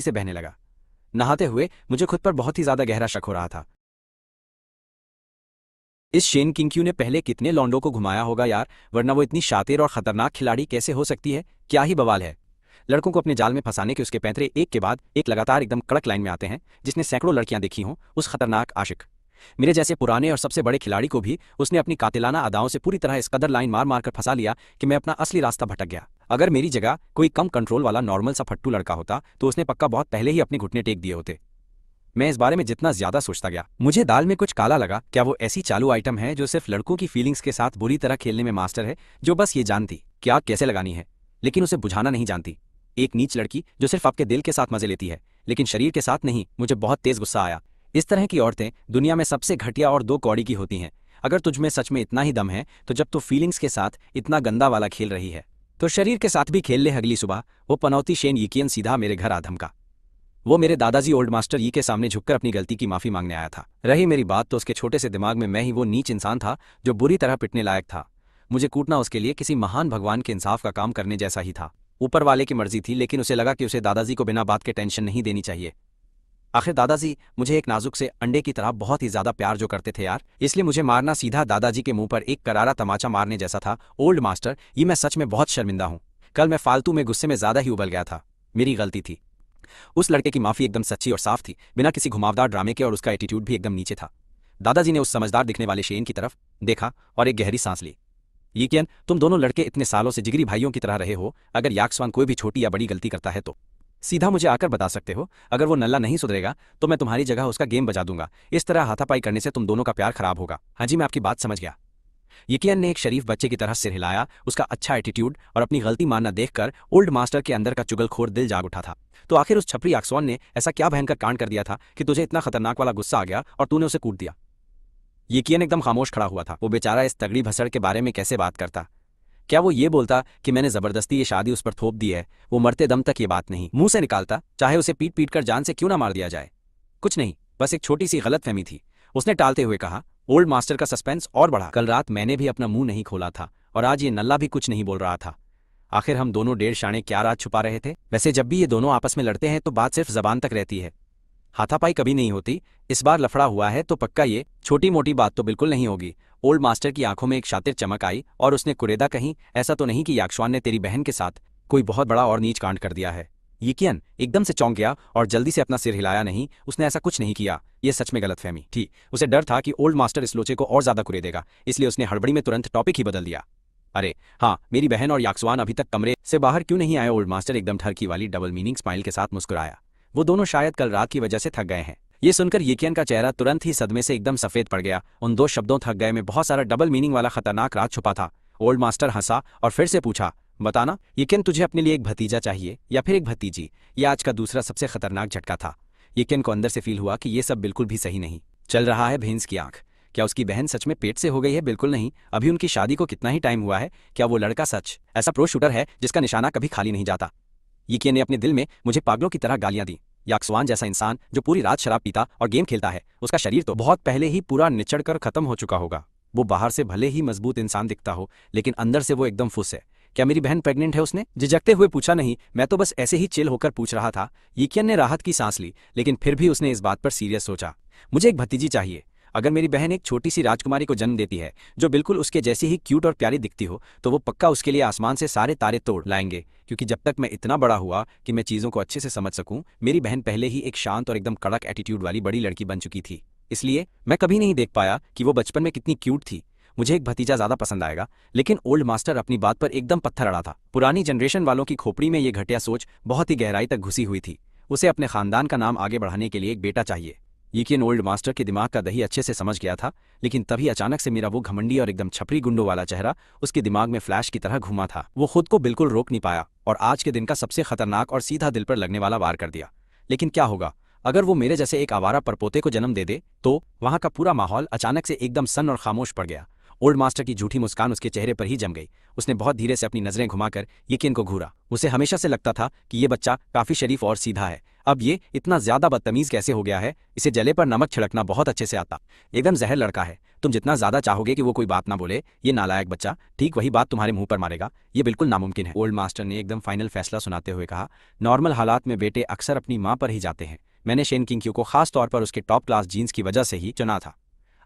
से बहने लगा। नहाते हुए मुझे खुद पर बहुत ही ज्यादा गहरा शक हो रहा था। इस शेन किंग्क्यू ने पहले कितने लौंडों को घुमाया होगा यार, वरना वो इतनी शातिर और खतरनाक खिलाड़ी कैसे हो सकती है। क्या ही बवाल है। लड़कों को अपने जाल में फंसाने के उसके पैंतरे एक के बाद एक लगातार एकदम कड़क लाइन में आते हैं। जिसने सैकड़ों लड़कियां देखी हों, उस खतरनाक आशिक मेरे जैसे पुराने और सबसे बड़े खिलाड़ी को भी उसने अपनी कातिलाना अदाओं से पूरी तरह इस कदर लाइन मार मार कर फंसा लिया कि मैं अपना असली रास्ता भटक गया। अगर मेरी जगह कोई कम कंट्रोल वाला नॉर्मल सा फट्टू लड़का होता तो उसने पक्का बहुत पहले ही अपने घुटने टेक दिए होते। मैं इस बारे में जितना ज्यादा सोचता गया, मुझे दाल में कुछ काला लगा। क्या वो ऐसी चालू आइटम है जो सिर्फ लड़कों की फीलिंग्स के साथ बुरी तरह खेलने में मास्टर है, जो बस ये जानती कि आग कैसे लगानी है लेकिन उसे बुझाना नहीं जानती। एक नीच लड़की जो सिर्फ आपके दिल के साथ मजे लेती है लेकिन शरीर के साथ नहीं। मुझे बहुत तेज गुस्सा आया। इस तरह की औरतें दुनिया में सबसे घटिया और दो कौड़ी की होती हैं। अगर तुझमें सच में इतना ही दम है तो जब तू फीलिंग्स के साथ इतना गंदा वाला खेल रही है तो शरीर के साथ भी खेल ले। अगली सुबह वो पनौती शेन यिकियन सीधा मेरे घर आ धमका। वो मेरे दादाजी ओल्ड मास्टर यी के सामने झुककर अपनी गलती की माफी मांगने आया था। रही मेरी बात तो उसके छोटे से दिमाग में मैं ही वो नीच इंसान था जो बुरी तरह पिटने लायक था। मुझे कूटना उसके लिए किसी महान भगवान के इंसाफ का काम करने जैसा ही था। ऊपर वाले की मर्जी थी, लेकिन उसे लगा कि उसे दादाजी को बिना बात के टेंशन नहीं देनी चाहिए। आखिर दादाजी मुझे एक नाजुक से अंडे की तरह बहुत ही ज्यादा प्यार जो करते थे यार, इसलिए मुझे मारना सीधा दादाजी के मुंह पर एक करारा तमाचा मारने जैसा था। ओल्ड मास्टर, ये मैं सच में बहुत शर्मिंदा हूँ। कल मैं फालतू में गुस्से में ज्यादा ही उबल गया था। मेरी गलती थी। उस लड़के की माफी एकदम सच्ची और साफ थी, बिना किसी घुमावदार ड्रामे के, और उसका एटीट्यूड भी एकदम नीचे था। दादाजी ने उस समझदार दिखने वाले शेन की तरफ देखा और एक गहरी सांस ली। यिकियन, तुम दोनों लड़के इतने सालों से जिगरी भाइयों की तरह रहे हो। अगर याक्सवान कोई भी छोटी या बड़ी गलती करता है तो सीधा मुझे आकर बता सकते हो। अगर वो नल्ला नहीं सुधरेगा तो मैं तुम्हारी जगह उसका गेम बजा दूंगा। इस तरह हाथापाई करने से तुम दोनों का प्यार खराब होगा। हाँ जी, मैं आपकी बात समझ गया। यिकियन ने एक शरीफ बच्चे की तरह सिर हिलाया। उसका अच्छा एटीट्यूड और अपनी गलती मानना देखकर ओल्ड मास्टर के अंदर का चुगलखोर दिल जाग उठा था। तो आखिर उस छपरी याक्सवान ने ऐसा क्या भयंकर कांड कर दिया था कि तुझे इतना खतरनाक वाला गुस्सा आ गया और तूने उसे कूट दिया। यिकियन एकदम खामोश खड़ा हुआ था। वो बेचारा इस तगड़ी भसड़ के बारे में कैसे बात करता। क्या वो ये बोलता कि मैंने जबरदस्ती ये शादी उस पर थोप दी है? वो मरते दम तक ये बात नहीं मुंह से निकालता, चाहे उसे पीट पीट कर जान से क्यों ना मार दिया जाए। कुछ नहीं, बस एक छोटी सी गलतफहमी थी, उसने टालते हुए कहा। ओल्ड मास्टर का सस्पेंस और बढ़ा। कल रात मैंने भी अपना मुंह नहीं खोला था और आज ये नल्ला भी कुछ नहीं बोल रहा था। आखिर हम दोनों डेढ़ शाणे क्या राज छुपा रहे थे? वैसे जब भी ये दोनों आपस में लड़ते हैं तो बात सिर्फ जबान तक रहती है, हाथापाई कभी नहीं होती। इस बार लफड़ा हुआ है तो पक्का ये छोटी मोटी बात तो बिल्कुल नहीं होगी। ओल्ड मास्टर की आंखों में एक शातिर चमक आई और उसने कुरेदा, कहीं ऐसा तो नहीं कि याक्सवान ने तेरी बहन के साथ कोई बहुत बड़ा और नीच कांड कर दिया है? यिकियन एकदम से चौंक गया और जल्दी से अपना सिर हिलाया। नहीं, उसने ऐसा कुछ नहीं किया। ये सच में गलतफहमी थी। उसे डर था कि ओल्ड मास्टर इस लोचे को और ज्यादा कुरेदेगा, इसलिए उसने हड़बड़ी में तुरंत टॉपिक ही बदल दिया। अरे हाँ, मेरी बहन और याक्सवान अभी तक कमरे से बाहर क्यों नहीं आए? ओल्ड मास्टर एकदम ठरकी वाली डबल मीनिंग स्माइल के साथ मुस्कुराया। वो दोनों शायद कल रात की वजह से थक गए हैं। ये सुनकर यिकियन का चेहरा तुरंत ही सदमे से एकदम सफेद पड़ गया। उन दो शब्दों थक गए में बहुत सारा डबल मीनिंग वाला खतरनाक राज छुपा था। ओल्ड मास्टर हंसा और फिर से पूछा, बताना यिकियन, तुझे अपने लिए एक भतीजा चाहिए या फिर एक भतीजी? ये आज का दूसरा सबसे खतरनाक झटका था। यिकियन को अंदर से फील हुआ कि ये सब बिल्कुल भी सही नहीं चल रहा है। भैंस की आंख, क्या उसकी बहन सच में पेट से हो गई है? बिल्कुल नहीं। अभी उनकी शादी को कितना ही टाइम हुआ है। क्या वो लड़का सच ऐसा प्रो शूटर है जिसका निशाना कभी खाली नहीं जाता? यिकियन ने अपने दिल में मुझे पागलों की तरह गालियां दी। याक्सवान जैसा इंसान जो पूरी रात शराब पीता और गेम खेलता है, उसका शरीर तो बहुत पहले ही पूरा निचड़ कर खत्म हो चुका होगा। वो बाहर से भले ही मजबूत इंसान दिखता हो, लेकिन अंदर से वो एकदम फुस है। क्या मेरी बहन प्रेग्नेंट है? उसने झिझकते हुए पूछा। नहीं, मैं तो बस ऐसे ही चिल होकर पूछ रहा था। यिकियन ने राहत की सांस ली, लेकिन फिर भी उसने इस बात पर सीरियस सोचा। मुझे एक भतीजी चाहिए। अगर मेरी बहन एक छोटी सी राजकुमारी को जन्म देती है जो बिल्कुल उसके जैसी ही क्यूट और प्यारी दिखती हो, तो वो पक्का उसके लिए आसमान से सारे तारे तोड़ लाएंगे। क्योंकि जब तक मैं इतना बड़ा हुआ कि मैं चीज़ों को अच्छे से समझ सकूं, मेरी बहन पहले ही एक शांत और एकदम कड़क एटीट्यूड वाली बड़ी लड़की बन चुकी थी। इसलिए मैं कभी नहीं देख पाया कि वो बचपन में कितनी क्यूट थी। मुझे एक भतीजा ज्यादा पसंद आएगा। लेकिन ओल्ड मास्टर अपनी बात पर एकदम पत्थर अड़ा था। पुरानी जनरेशन वालों की खोपड़ी में ये घटिया सोच बहुत ही गहराई तक घुसी हुई थी। उसे अपने खानदान का नाम आगे बढ़ाने के लिए एक बेटा चाहिए। यिकियन ओल्ड मास्टर के दिमाग का दही अच्छे से समझ गया था, लेकिन तभी अचानक से मेरा वो घमंडी और एकदम छपरी गुंडों वाला चेहरा उसके दिमाग में फ्लैश की तरह घूमा था। वो खुद को बिल्कुल रोक नहीं पाया और आज के दिन का सबसे खतरनाक और सीधा दिल पर लगने वाला वार कर दिया। लेकिन क्या होगा अगर वो मेरे जैसे एक आवारा परपोते को जन्म दे दे? तो वहां का पूरा माहौल अचानक से एकदम सन्न और खामोश पड़ गया। ओल्ड मास्टर की झूठी मुस्कान उसके चेहरे पर ही जम गई। उसने बहुत धीरे से अपनी नजरें घुमाकर यिकियन को घूरा। उसे हमेशा से लगता था कि ये बच्चा काफी शरीफ और सीधा है, अब ये इतना ज्यादा बदतमीज कैसे हो गया है, इसे जले पर नमक छिड़कना बहुत अच्छे से आता। एकदम जहर लड़का है, तुम जितना ज्यादा चाहोगे कि वो कोई बात ना बोले, ये नालायक बच्चा ठीक वही बात तुम्हारे मुंह पर मारेगा, ये बिल्कुल नामुमकिन है। ओल्ड मास्टर ने एकदम फाइनल फैसला सुनाते हुए कहा, नॉर्मल हालात में बेटे अक्सर अपनी माँ पर ही जाते हैं। मैंने शेन किंग को खास तौर पर उसके टॉप क्लास जीन्स की वजह से ही चुना था।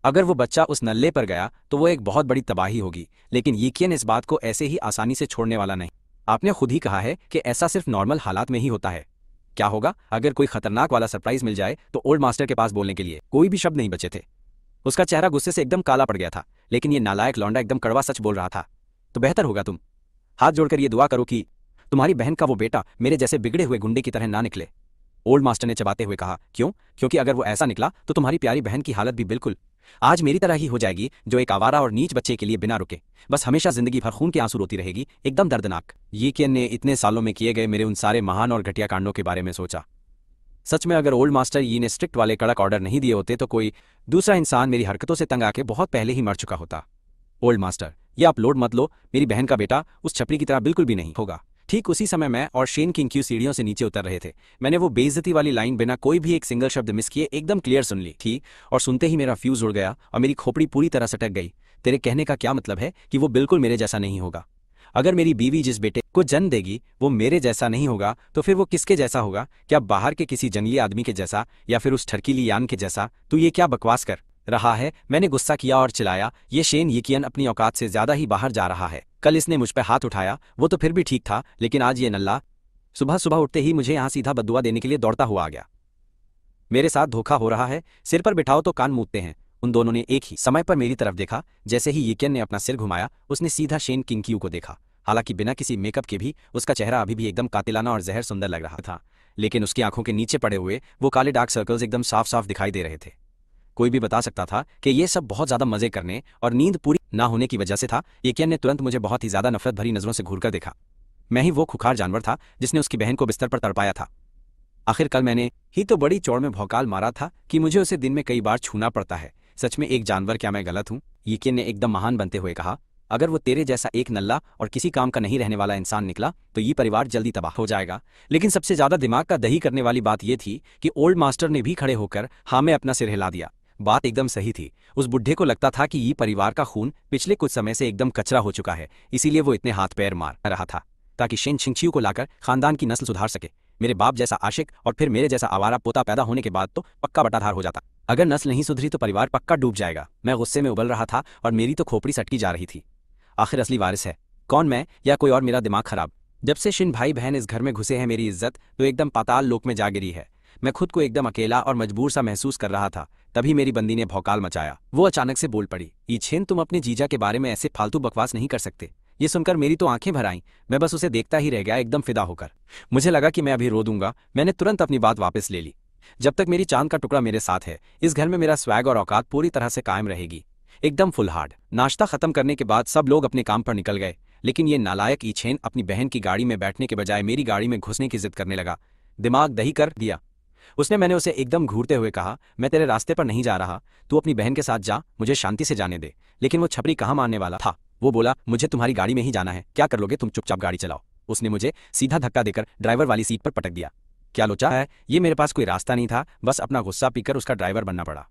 अगर वो बच्चा उस नल्ले पर गया तो वो एक बहुत बड़ी तबाही होगी, लेकिन यीकियन इस बात को ऐसे ही आसानी से छोड़ने वाला नहीं। आपने खुद ही कहा है कि ऐसा सिर्फ नॉर्मल हालात में ही होता है। क्या होगा अगर कोई खतरनाक वाला सरप्राइज मिल जाए? तो ओल्ड मास्टर के पास बोलने के लिए कोई भी शब्द नहीं बचे थे। उसका चेहरा गुस्से से एकदम काला पड़ गया था, लेकिन ये नालायक लौंडा एकदम कड़वा सच बोल रहा था। तो बेहतर होगा तुम हाथ जोड़कर ये दुआ करो कि तुम्हारी बहन का वो बेटा मेरे जैसे बिगड़े हुए गुंडे की तरह ना निकले। ओल्ड मास्टर ने चबाते हुए कहा, क्यों? क्योंकि अगर वो ऐसा निकला तो तुम्हारी प्यारी बहन की हालत भी बिल्कुल आज मेरी तरह ही हो जाएगी, जो एक आवारा और नीच बच्चे के लिए बिना रुके बस हमेशा जिंदगी भर खून के आंसू रोती रहेगी, एकदम दर्दनाक। यीकियन ने इतने सालों में किए गए मेरे उन सारे महान और घटिया कांडों के बारे में सोचा। सच में अगर ओल्ड मास्टर यी ने स्ट्रिक्ट वाले कड़क ऑर्डर नहीं दिए होते तो कोई दूसरा इंसान मेरी हरकतों से तंग आके बहुत पहले ही मर चुका होता। ओल्ड मास्टर, ये आप लोड मत लो, मेरी बहन का बेटा उस छपरी की तरह बिल्कुल भी नहीं होगा। ठीक उसी समय मैं और शेन किंग सीढ़ियों से नीचे उतर रहे थे। मैंने वो बेइज्जती वाली लाइन बिना कोई भी एक सिंगल शब्द मिस किए एकदम क्लियर सुन ली थी, और सुनते ही मेरा फ्यूज उड़ गया और मेरी खोपड़ी पूरी तरह सटक गई। तेरे कहने का क्या मतलब है कि वो बिल्कुल मेरे जैसा नहीं होगा? अगर मेरी बीवी जिस बेटे को जन्म देगी वो मेरे जैसा नहीं होगा तो फिर वो किसके जैसा होगा? क्या बाहर के किसी जंगली आदमी के जैसा, या फिर उस ठरकीली यान के जैसा? तू ये क्या बकवास कर रहा है? मैंने गुस्सा किया और चिल्लाया, ये शेन यीकियन अपनी औकात से ज्यादा ही बाहर जा रहा है। कल इसने मुझ पर हाथ उठाया वो तो फिर भी ठीक था, लेकिन आज ये नल्ला सुबह सुबह उठते ही मुझे यहाँ सीधा बद्दुआ देने के लिए दौड़ता हुआ आ गया। मेरे साथ धोखा हो रहा है, सिर पर बिठाओ तो कान मूदते हैं। उन दोनों ने एक ही समय पर मेरी तरफ देखा। जैसे ही यीकियन ने अपना सिर घुमाया उसने सीधा शेन किंग को देखा। हालांकि बिना किसी मेकअप के भी उसका चेहरा अभी भी एकदम कातिलाना और जहर सुंदर लग रहा था, लेकिन उसकी आंखों के नीचे पड़े हुए वो काले डार्क सर्कल्स एकदम साफ साफ दिखाई दे रहे थे। कोई भी बता सकता था कि ये सब बहुत ज्यादा मजे करने और नींद पूरी ना होने की वजह से था। यीकियन ने तुरंत मुझे बहुत ही ज्यादा नफरत भरी नजरों से घूरकर देखा। मैं ही वो खुखार जानवर था जिसने उसकी बहन को बिस्तर पर तड़पाया था। आखिर कल मैंने ही तो बड़ी चौड़ में भौकाल मारा था कि मुझे उसे दिन में कई बार छूना पड़ता है। सच में एक जानवर, क्या मैं गलत हूँ? यीकियन ने एकदम महान बनते हुए कहा, अगर वो तेरे जैसा एक नल्ला और किसी काम का नहीं रहने वाला इंसान निकला तो ये परिवार जल्दी तबाह हो जाएगा। लेकिन सबसे ज्यादा दिमाग का दही करने वाली बात यह थी कि ओल्ड मास्टर ने भी खड़े होकर हाँ में अपना सिर हिला दिया। बात एकदम सही थी। उस बुढ़े को लगता था कि ये परिवार का खून पिछले कुछ समय से एकदम कचरा हो चुका है, इसीलिए वो इतने हाथ पैर मार रहा था ताकि शेन छिंगछियू को लाकर खानदान की नस्ल सुधार सके। मेरे बाप जैसा आशिक और फिर मेरे जैसा आवारा पोता पैदा होने के बाद तो पक्का बटाधार हो जाता। अगर नस्ल नहीं सुधरी तो परिवार पक्का डूब जाएगा। मैं गुस्से में उबल रहा था और मेरी तो खोपड़ी सटकी जा रही थी। आखिर असली वारिस है कौन, मैं या कोई और? मेरा दिमाग खराब। जब से शिन भाई बहन इस घर में घुसे हैं मेरी इज्जत तो एकदम पाताल लोक में जा गिरी है। मैं खुद को एकदम अकेला और मजबूर सा महसूस कर रहा था। तभी मेरी बंदी ने भौकाल मचाया। वो अचानक से बोल पड़ी, ईछेन तुम अपने जीजा के बारे में ऐसे फालतू बकवास नहीं कर सकते। ये सुनकर मेरी तो आंखें भर आईं। मैं बस उसे देखता ही रह गया एकदम फिदा होकर। मुझे लगा कि मैं अभी रो दूंगा। मैंने तुरंत अपनी बात वापस ले ली। जब तक मेरी चांद का टुकड़ा मेरे साथ है इस घर में मेरा स्वैग और औकात पूरी तरह से कायम रहेगी। एकदम फुल हार्ड। नाश्ता खत्म करने के बाद सब लोग अपने काम पर निकल गए, लेकिन ये नालायक ईछेन अपनी बहन की गाड़ी में बैठने के बजाय मेरी गाड़ी में घुसने की जिद करने लगा। दिमाग दही कर दिया उसने। मैंने उसे एकदम घूरते हुए कहा, मैं तेरे रास्ते पर नहीं जा रहा, तू अपनी बहन के साथ जा, मुझे शांति से जाने दे। लेकिन वो छपरी कहाँ मानने वाला था। वो बोला, मुझे तुम्हारी गाड़ी में ही जाना है, क्या कर लोगे तुम? चुपचाप गाड़ी चलाओ। उसने मुझे सीधा धक्का देकर ड्राइवर वाली सीट पर पटक दिया। क्या लोचा है? ये मेरे पास कोई रास्ता नहीं था, बस अपना गुस्सा पीकर उसका ड्राइवर बनना पड़ा।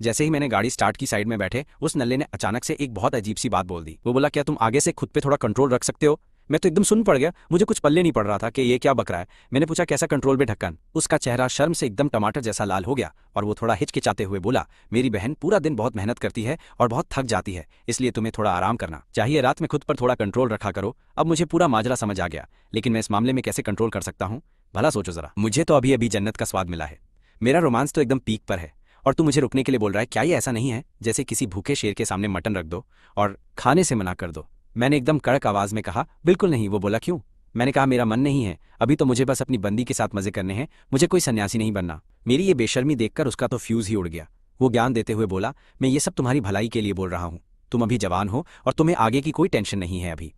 जैसे ही मैंने गाड़ी स्टार्ट की साइड में बैठे उस नल्ले ने अचानक से एक बहुत अजीब सी बात बोल दी। वो बोला, क्या तुम आगे से खुद पे थोड़ा कंट्रोल रख सकते हो? मैं तो एकदम सुन पड़ गया। मुझे कुछ पल्ले नहीं पड़ रहा था कि ये क्या बक रहा है। मैंने पूछा, कैसा कंट्रोल पे ढक्कन? उसका चेहरा शर्म से एकदम टमाटर जैसा लाल हो गया और वो थोड़ा हिचकिचाते हुए बोला, मेरी बहन पूरा दिन बहुत मेहनत करती है और बहुत थक जाती है, इसलिए तुम्हें थोड़ा आराम करना चाहिए। रात में खुद पर थोड़ा कंट्रोल रखा करो। अब मुझे पूरा माजरा समझ आ गया, लेकिन मैं इस मामले में कैसे कंट्रोल कर सकता हूँ? भला सोचो जरा। मुझे तो अभी अभी जन्नत का स्वाद मिला है। मेरा रोमांस तो एकदम पीक पर है और तू मुझे रुकने के लिए बोल रहा है। क्या ये ऐसा नहीं है जैसे किसी भूखे शेर के सामने मटन रख दो और खाने से मना कर दो? मैंने एकदम कड़क आवाज में कहा। बिल्कुल नहीं। वो बोला, क्यों? मैंने कहा, मेरा मन नहीं है, अभी तो मुझे बस अपनी बंदी के साथ मजे करने हैं, मुझे कोई सन्यासी नहीं बनना। मेरी ये बेशर्मी देखकर उसका तो फ्यूज ही उड़ गया। वो ज्ञान देते हुए बोला, मैं ये सब तुम्हारी भलाई के लिए बोल रहा हूँ। तुम अभी जवान हो और तुम्हें आगे की कोई टेंशन नहीं है। अभी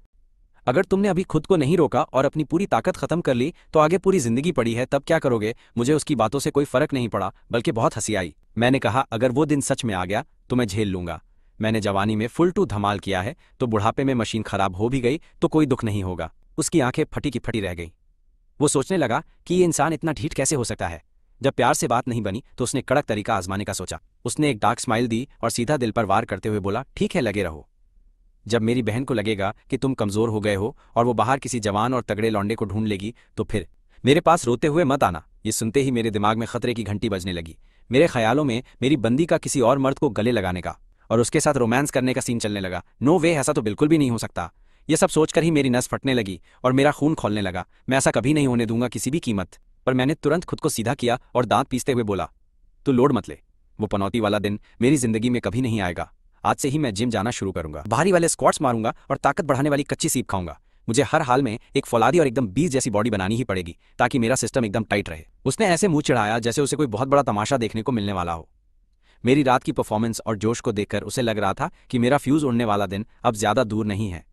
अगर तुमने अभी खुद को नहीं रोका और अपनी पूरी ताकत खत्म कर ली तो आगे पूरी जिंदगी पड़ी है, तब क्या करोगे? मुझे उसकी बातों से कोई फर्क नहीं पड़ा, बल्कि बहुत हंसी आई। मैंने कहा, अगर वो दिन सच में आ गया तो मैं झेल लूंगा। मैंने जवानी में फुल टू धमाल किया है, तो बुढ़ापे में मशीन खराब हो भी गई तो कोई दुख नहीं होगा। उसकी आंखें फटी की फटी रह गई। वो सोचने लगा कि ये इंसान इतना ढीठ कैसे हो सकता है। जब प्यार से बात नहीं बनी तो उसने कड़क तरीका आजमाने का सोचा। उसने एक डार्क स्माइल दी और सीधा दिल पर वार करते हुए बोला, ठीक है, लगे रहो। जब मेरी बहन को लगेगा कि तुम कमजोर हो गए हो और वो बाहर किसी जवान और तगड़े लौंडे को ढूंढ लेगी तो फिर मेरे पास रोते हुए मत आना। ये सुनते ही मेरे दिमाग में खतरे की घंटी बजने लगी। मेरे ख्यालों में मेरी बंदी का किसी और मर्द को गले लगाने का और उसके साथ रोमांस करने का सीन चलने लगा। नो वे, ऐसा तो बिल्कुल भी नहीं हो सकता। ये सब सोचकर ही मेरी नस फटने लगी और मेरा खून खौलने लगा। मैं ऐसा कभी नहीं होने दूंगा किसी भी कीमत पर। मैंने तुरंत खुद को सीधा किया और दांत पीसते हुए बोला, तू लोड मत ले। वो पनौती वाला दिन मेरी जिंदगी में कभी नहीं आएगा। आज से ही मैं जिम जाना शुरू करूंगा, भारी वाले स्क्वाट्स मारूंगा और ताकत बढ़ाने वाली कच्ची सीप खाऊंगा। मुझे हर हाल में एक फौलादी और एकदम बीज जैसी बॉडी बनानी ही पड़ेगी ताकि मेरा सिस्टम एकदम टाइट रहे। उसने ऐसे मुंह चिढ़ाया जैसे उसे कोई बहुत बड़ा तमाशा देखने को मिलने वाला हो। मेरी रात की परफॉर्मेंस और जोश को देखकर उसे लग रहा था कि मेरा फ्यूज उड़ने वाला दिन अब ज्यादा दूर नहीं है।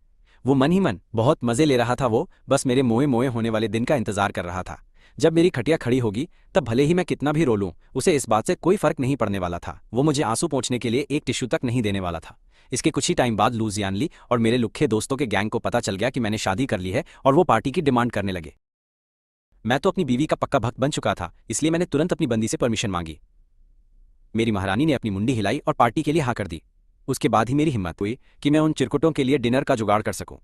वो मन ही मन बहुत मजे ले रहा था। वो बस मेरे मोए मोए होने वाले दिन का इंतजार कर रहा था। जब मेरी खटिया खड़ी होगी तब भले ही मैं कितना भी रो लूं, उसे इस बात से कोई फर्क नहीं पड़ने वाला था। वो मुझे आंसू पोंछने के लिए एक टिश्यू तक नहीं देने वाला था। इसके कुछ ही टाइम बाद लूजियानली और मेरे लुक्खे दोस्तों के गैंग को पता चल गया कि मैंने शादी कर ली है और वो पार्टी की डिमांड करने लगे। मैं तो अपनी बीवी का पक्का भक्त बन चुका था, इसलिए मैंने तुरंत अपनी बंदी से परमिशन मांगी। मेरी महारानी ने अपनी मुंडी हिलाई और पार्टी के लिए हाँ कर दी। उसके बाद ही मेरी हिम्मत हुई कि मैं उन चिरकुटों के लिए डिनर का जुगाड़ कर सकूं।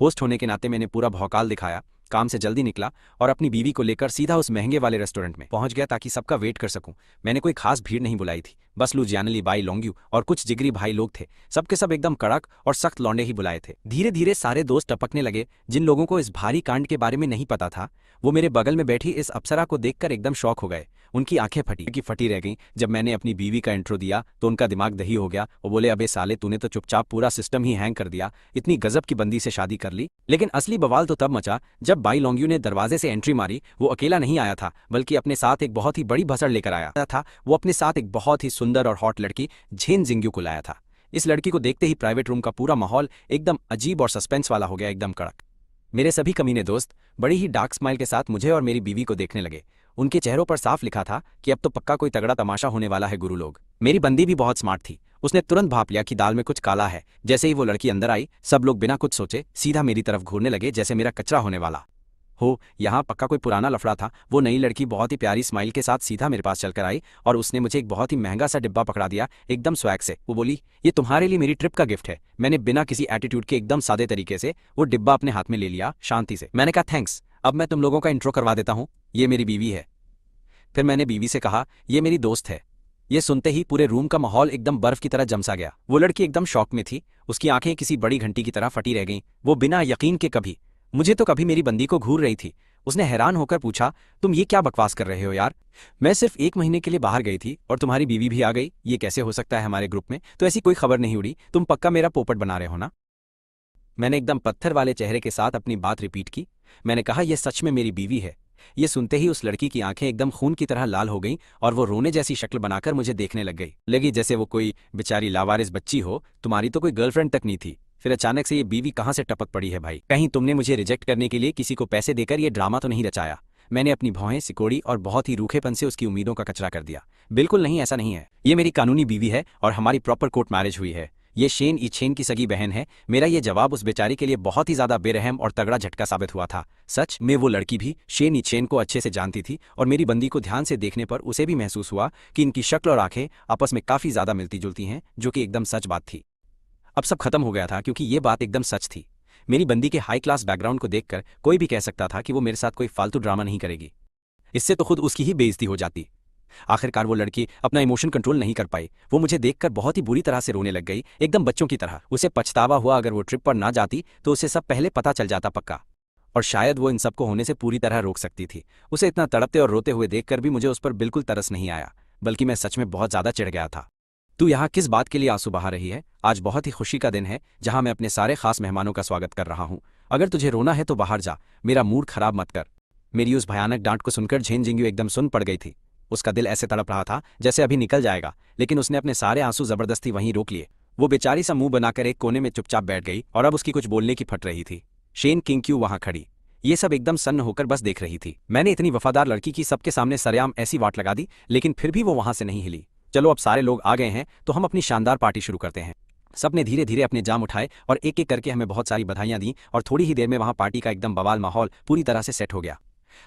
होस्ट होने के नाते मैंने पूरा भौकाल दिखाया, काम से जल्दी निकला और अपनी बीवी को लेकर सीधा उस महंगे वाले रेस्टोरेंट में पहुंच गया ताकि सबका वेट कर सकूं। मैंने कोई खास भीड़ नहीं बुलाई थी, बस लुजियानली बाई लोंग्यू और कुछ जिगरी भाई लोग थे। सबके सब एकदम कड़क और सख्त लौंडे ही बुलाए थे। धीरे धीरे सारे दोस्त टपकने लगे। जिन लोगों को इस भारी कांड के बारे में नहीं पता था वो मेरे बगल में बैठी इस अप्सरा को देखकर एकदम शॉक हो गए। उनकी आंखें फटी रह गईं। जब मैंने अपनी बीवी का इंट्रो दिया तो उनका दिमाग दही हो गया। वो बोले, अबे साले, तूने तो चुपचाप पूरा सिस्टम ही हैंग कर दिया। इतनी गजब की बंदी से शादी कर ली। लेकिन असली बवाल तो तब मचा जब बाई लोंग्यू ने दरवाजे से एंट्री मारी। वो अकेला नहीं आया था बल्कि अपने साथ एक बहुत ही बड़ी भसड़ लेकर आया था। वो अपने साथ एक बहुत ही सुंदर और हॉट लड़की झेन जिंग्यू को लाया था। इस लड़की को देखते ही प्राइवेट रूम का पूरा माहौल एकदम अजीब और सस्पेंस वाला हो गया, एकदम कड़क। मेरे सभी कमीने दोस्त बड़ी ही डार्क स्माइल के साथ मुझे और मेरी बीवी को देखने लगे। उनके चेहरों पर साफ लिखा था कि अब तो पक्का कोई तगड़ा तमाशा होने वाला है गुरु लोग। मेरी बंदी भी बहुत स्मार्ट थी। उसने तुरंत भाप लिया कि दाल में कुछ काला है। जैसे ही वो लड़की अंदर आई सब लोग बिना कुछ सोचे सीधा मेरी तरफ घूरने लगे जैसे मेरा कचरा होने वाला हो। यहाँ पक्का कोई पुराना लफड़ा था। वो नई लड़की बहुत ही प्यारी स्माइल के साथ सीधा मेरे पास चलकर आई और उसने मुझे एक बहुत ही महंगा सा डिब्बा पकड़ा दिया, एकदम स्वैग से। वो बोली, ये तुम्हारे लिए मेरी ट्रिप का गिफ्ट है। मैंने बिना किसी एटीट्यूड के एकदम सादे तरीके से वो डिब्बा अपने हाथ में ले लिया शांति से। मैंने कहा, थैंक्स, अब मैं तुम लोगों का इंट्रो करवा देता हूँ। ये मेरी बीवी है। फिर मैंने बीवी से कहा, ये मेरी दोस्त है। ये सुनते ही पूरे रूम का माहौल एकदम बर्फ की तरह जमसा गया। वो लड़की एकदम शॉक में थी। उसकी आंखें किसी बड़ी घंटी की तरह फटी रह गईं। वो बिना यकीन के कभी मुझे तो कभी मेरी बंदी को घूर रही थी। उसने हैरान होकर पूछा, तुम ये क्या बकवास कर रहे हो यार? मैं सिर्फ 1 महीने के लिए बाहर गई थी और तुम्हारी बीवी भी आ गई। ये कैसे हो सकता है? हमारे ग्रुप में तो ऐसी कोई खबर नहीं उड़ी। तुम पक्का मेरा पोपट बना रहे हो ना? मैंने एकदम पत्थर वाले चेहरे के साथ अपनी बात रिपीट की। मैंने कहा, यह सच में मेरी बीवी है। ये सुनते ही उस लड़की की आंखें एकदम खून की तरह लाल हो गईं और वो रोने जैसी शक्ल बनाकर मुझे देखने लगी जैसे वो कोई बेचारी लावारिस बच्ची हो। तुम्हारी तो कोई गर्लफ्रेंड तक नहीं थी, फिर अचानक से ये बीवी कहाँ से टपक पड़ी है भाई? कहीं तुमने मुझे रिजेक्ट करने के लिए किसी को पैसे देकर ये ड्रामा तो नहीं रचाया? मैंने अपनी भौहें सिकोड़ी और बहुत ही रूखेपन से उसकी उम्मीदों का कचरा कर दिया। बिल्कुल नहीं, ऐसा नहीं है। ये मेरी कानूनी बीवी है और हमारी प्रॉपर कोर्ट मैरिज हुई है। ये शेन इछेन की सगी बहन है। मेरा ये जवाब उस बेचारी के लिए बहुत ही ज्यादा बेरहम और तगड़ा झटका साबित हुआ था। सच में वो लड़की भी शेन इछेन को अच्छे से जानती थी और मेरी बंदी को ध्यान से देखने पर उसे भी महसूस हुआ कि इनकी शक्ल और आंखें आपस में काफी ज्यादा मिलती जुलती हैं, जो कि एकदम सच बात थी। अब सब खत्म हो गया था क्योंकि ये बात एकदम सच थी। मेरी बंदी के हाई क्लास बैकग्राउंड को देखकर कोई भी कह सकता था कि वो मेरे साथ कोई फालतू ड्रामा नहीं करेगी। इससे तो खुद उसकी ही बेइज्जती हो जाती। आखिरकार वो लड़की अपना इमोशन कंट्रोल नहीं कर पाई। वो मुझे देखकर बहुत ही बुरी तरह से रोने लग गई, एकदम बच्चों की तरह। उसे पछतावा हुआ अगर वो ट्रिप पर ना जाती तो उसे सब पहले पता चल जाता पक्का, और शायद वो इन सबको होने से पूरी तरह रोक सकती थी। उसे इतना तड़पते और रोते हुए देखकर भी मुझे उस पर बिल्कुल तरस नहीं आया, बल्कि मैं सच में बहुत ज्यादा चिढ़ गया था। तू यहाँ किस बात के लिए आंसू बहा रही है? आज बहुत ही खुशी का दिन है जहाँ मैं अपने सारे खास मेहमानों का स्वागत कर रहा हूँ। अगर तुझे रोना है तो बाहर जा, मेरा मूड खराब मत कर। मेरी उस भयानक डांट को सुनकर झेन जिंग्यू एकदम सुन पड़ गई थी। उसका दिल ऐसे तड़प रहा था जैसे अभी निकल जाएगा, लेकिन उसने अपने सारे आंसू जबरदस्ती वहीं रोक लिए। वो बेचारी सा मुंह बनाकर एक कोने में चुपचाप बैठ गई और अब उसकी कुछ बोलने की फट रही थी। शेन किंग्यू वहां खड़ी ये सब एकदम सन्न होकर बस देख रही थी। मैंने इतनी वफादार लड़की की सबके सामने सरेआम ऐसी वाट लगा दी, लेकिन फिर भी वो वहां से नहीं हिली। चलो अब सारे लोग आ गए हैं तो हम अपनी शानदार पार्टी शुरू करते हैं। सबने धीरे धीरे अपने जाम उठाए और एक एक करके हमें बहुत सारी बधाइयां दी और थोड़ी ही देर में वहां पार्टी का एकदम बवाल माहौल पूरी तरह से सेट हो गया।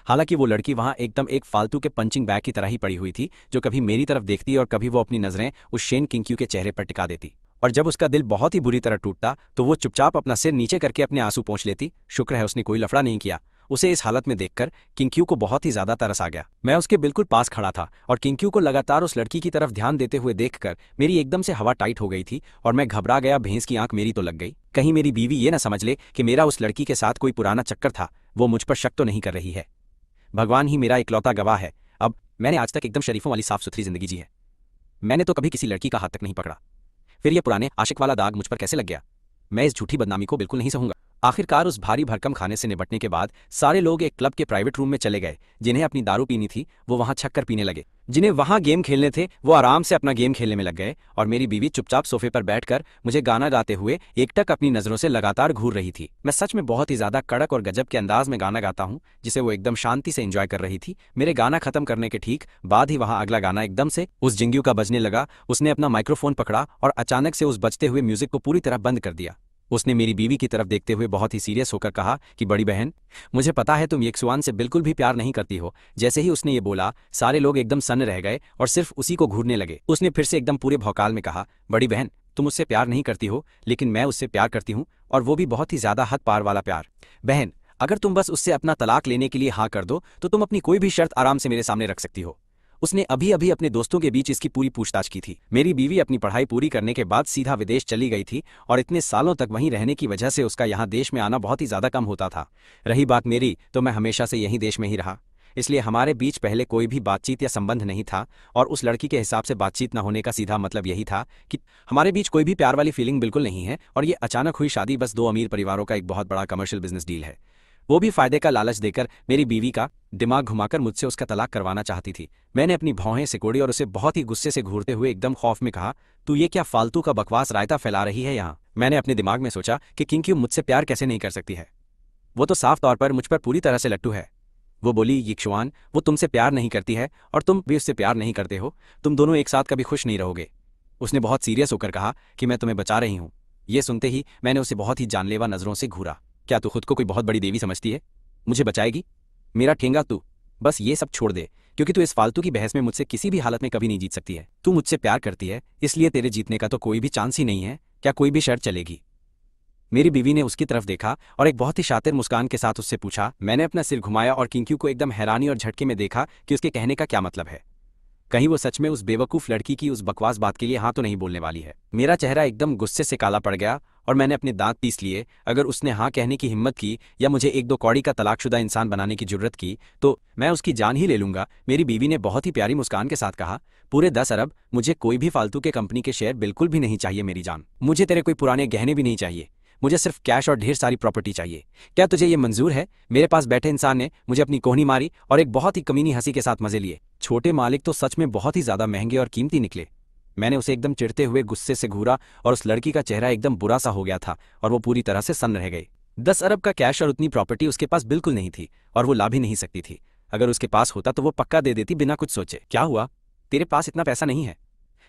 हालांकि वो लड़की वहां एकदम एक फालतू के पंचिंग बैग की तरह ही पड़ी हुई थी, जो कभी मेरी तरफ देखती और कभी वो अपनी नजरें उस शेन किंग्क्यू के चेहरे पर टिका देती। और जब उसका दिल बहुत ही बुरी तरह टूटता तो वो चुपचाप अपना सिर नीचे करके अपने आंसू पोंछ लेती। शुक्र है उसने कोई लफड़ा नहीं किया। उसे इस हालत में देखकर किंग्क्यू को बहुत ही ज्यादा तरस आ गया। मैं उसके बिल्कुल पास खड़ा था और किंग्क्यू को लगातार उस लड़की की तरफ ध्यान देते हुए देखकर मेरी एकदम से हवा टाइट हो गई थी और मैं घबरा गया। भैंस की आंख मेरी तो लग गई, कहीं मेरी बीवी ये ना समझ ले कि मेरा उस लड़की के साथ कोई पुराना चक्कर था। वो मुझ पर शक तो नहीं कर रही है। भगवान ही मेरा इकलौता गवाह है। अब मैंने आज तक एकदम शरीफों वाली साफ सुथरी जिंदगी जी है। मैंने तो कभी किसी लड़की का हाथ तक नहीं पकड़ा, फिर ये पुराने आशिक वाला दाग मुझ पर कैसे लग गया? मैं इस झूठी बदनामी को बिल्कुल नहीं सहूंगा। आखिरकार उस भारी भरकम खाने से निपटने के बाद सारे लोग एक क्लब के प्राइवेट रूम में चले गए। जिन्हें अपनी दारू पीनी थी वो वहां छक्कर पीने लगे, जिन्हें वहां गेम खेलने थे वो आराम से अपना गेम खेलने में लग गए और मेरी बीवी चुपचाप सोफे पर बैठकर मुझे गाना गाते हुए एकटक अपनी नजरों से लगातार घूर रही थी। मैं सच में बहुत ही ज्यादा कड़क और गजब के अंदाज में गाना गाता हूँ, जिसे वो एकदम शांति से एंजॉय कर रही थी। मेरे गाना खत्म करने के ठीक बाद ही वहां अगला गाना एकदम से उस जिंगू का बजने लगा। उसने अपना माइक्रोफोन पकड़ा और अचानक से उस बजते हुए म्यूजिक को पूरी तरह बंद कर दिया। उसने मेरी बीवी की तरफ देखते हुए बहुत ही सीरियस होकर कहा कि बड़ी बहन, मुझे पता है तुम यक्षवान से बिल्कुल भी प्यार नहीं करती हो। जैसे ही उसने ये बोला सारे लोग एकदम सन्न रह गए और सिर्फ उसी को घूरने लगे। उसने फिर से एकदम पूरे भौकाल में कहा, बड़ी बहन तुम उससे प्यार नहीं करती हो, लेकिन मैं उससे प्यार करती हूँ, और वो भी बहुत ही ज्यादा हद पार वाला प्यार। बहन, अगर तुम बस उससे अपना तलाक लेने के लिए हाँ कर दो तो तुम अपनी कोई भी शर्त आराम से मेरे सामने रख सकती हो। उसने अभी अभी अपने दोस्तों के बीच इसकी पूरी पूछताछ की थी। मेरी बीवी अपनी पढ़ाई पूरी करने के बाद सीधा विदेश चली गई थी और इतने सालों तक वहीं रहने की वजह से उसका यहाँ देश में आना बहुत ही ज्यादा कम होता था। रही बात मेरी, तो मैं हमेशा से यहीं देश में ही रहा, इसलिए हमारे बीच पहले कोई भी बातचीत या संबंध नहीं था। और उस लड़की के हिसाब से बातचीत न होने का सीधा मतलब यही था कि हमारे बीच कोई भी प्यार वाली फीलिंग बिल्कुल नहीं है और ये अचानक हुई शादी बस दो अमीर परिवारों का एक बहुत बड़ा कमर्शियल बिजनेस डील है। वो भी फायदे का लालच देकर मेरी बीवी का दिमाग घुमाकर मुझसे उसका तलाक करवाना चाहती थी। मैंने अपनी भौहें सिकोड़ी और उसे बहुत ही गुस्से से घूरते हुए एकदम खौफ में कहा, तू ये क्या फालतू का बकवास रायता फैला रही है यहाँ? मैंने अपने दिमाग में सोचा कि किंग्क्यू मुझसे प्यार कैसे नहीं कर सकती है, वो तो साफ तौर पर मुझ पर पूरी तरह से लट्टू है। वो बोली, यक्षवान, वो तुमसे प्यार नहीं करती है और तुम भी उससे प्यार नहीं करते हो, तुम दोनों एक साथ कभी खुश नहीं रहोगे। उसने बहुत सीरियस होकर कहा कि मैं तुम्हें बचा रही हूँ। ये सुनते ही मैंने उसे बहुत ही जानलेवा नजरों से घूरा। क्या तू खुद को कोई बहुत बड़ी देवी समझती है? मुझे बचाएगी? मेरा ठेंगा तू। बस ये सब छोड़ दे, क्योंकि तू इस फालतू की बहस में मुझसे किसी भी हालत में कभी नहीं जीत सकती है। तू मुझसे प्यार करती है, इसलिए तेरे जीतने का तो कोई भी चांस ही नहीं है। क्या कोई भी शर्त चलेगी? मेरी बीवी ने उसकी तरफ देखा और एक बहुत ही शातिर मुस्कान के साथ उससे पूछा। मैंने अपना सिर घुमाया और किंग्क्यू को एकदम हैरानी और झटके में देखा कि उसके कहने का क्या मतलब है। कहीं वो सच में उस बेवकूफ़ लड़की की उस बकवास बात के लिए हाँ तो नहीं बोलने वाली है। मेरा चेहरा एकदम गुस्से से काला पड़ गया और मैंने अपने दांत पीस लिए। अगर उसने हाँ कहने की हिम्मत की या मुझे एक दो कौड़ी का तलाकशुदा इंसान बनाने की जरूरत की तो मैं उसकी जान ही ले लूंगा। मेरी बीवी ने बहुत ही प्यारी मुस्कान के साथ कहा, पूरे 10 अरब? मुझे कोई भी फालतू के कंपनी के शेयर बिल्कुल भी नहीं चाहिए मेरी जान। मुझे तेरे कोई पुराने गहने भी नहीं चाहिए, मुझे सिर्फ कैश और ढेर सारी प्रॉपर्टी चाहिए। क्या तुझे ये मंजूर है? मेरे पास बैठे इंसान ने मुझे अपनी कोहनी मारी और एक बहुत ही कमीनी हंसी के साथ मजे लिए। छोटे मालिक तो सच में बहुत ही ज्यादा महंगे और कीमती निकले। मैंने उसे एकदम चिढ़ते हुए गुस्से से घूरा और उस लड़की का चेहरा एकदम बुरा सा हो गया था और वो पूरी तरह से सन्न रह गई। 10 अरब का कैश और उतनी प्रॉपर्टी उसके पास बिल्कुल नहीं थी और वो ला भी नहीं सकती थी। अगर उसके पास होता तो वो पक्का दे देती बिना कुछ सोचे। क्या हुआ, तेरे पास इतना पैसा नहीं है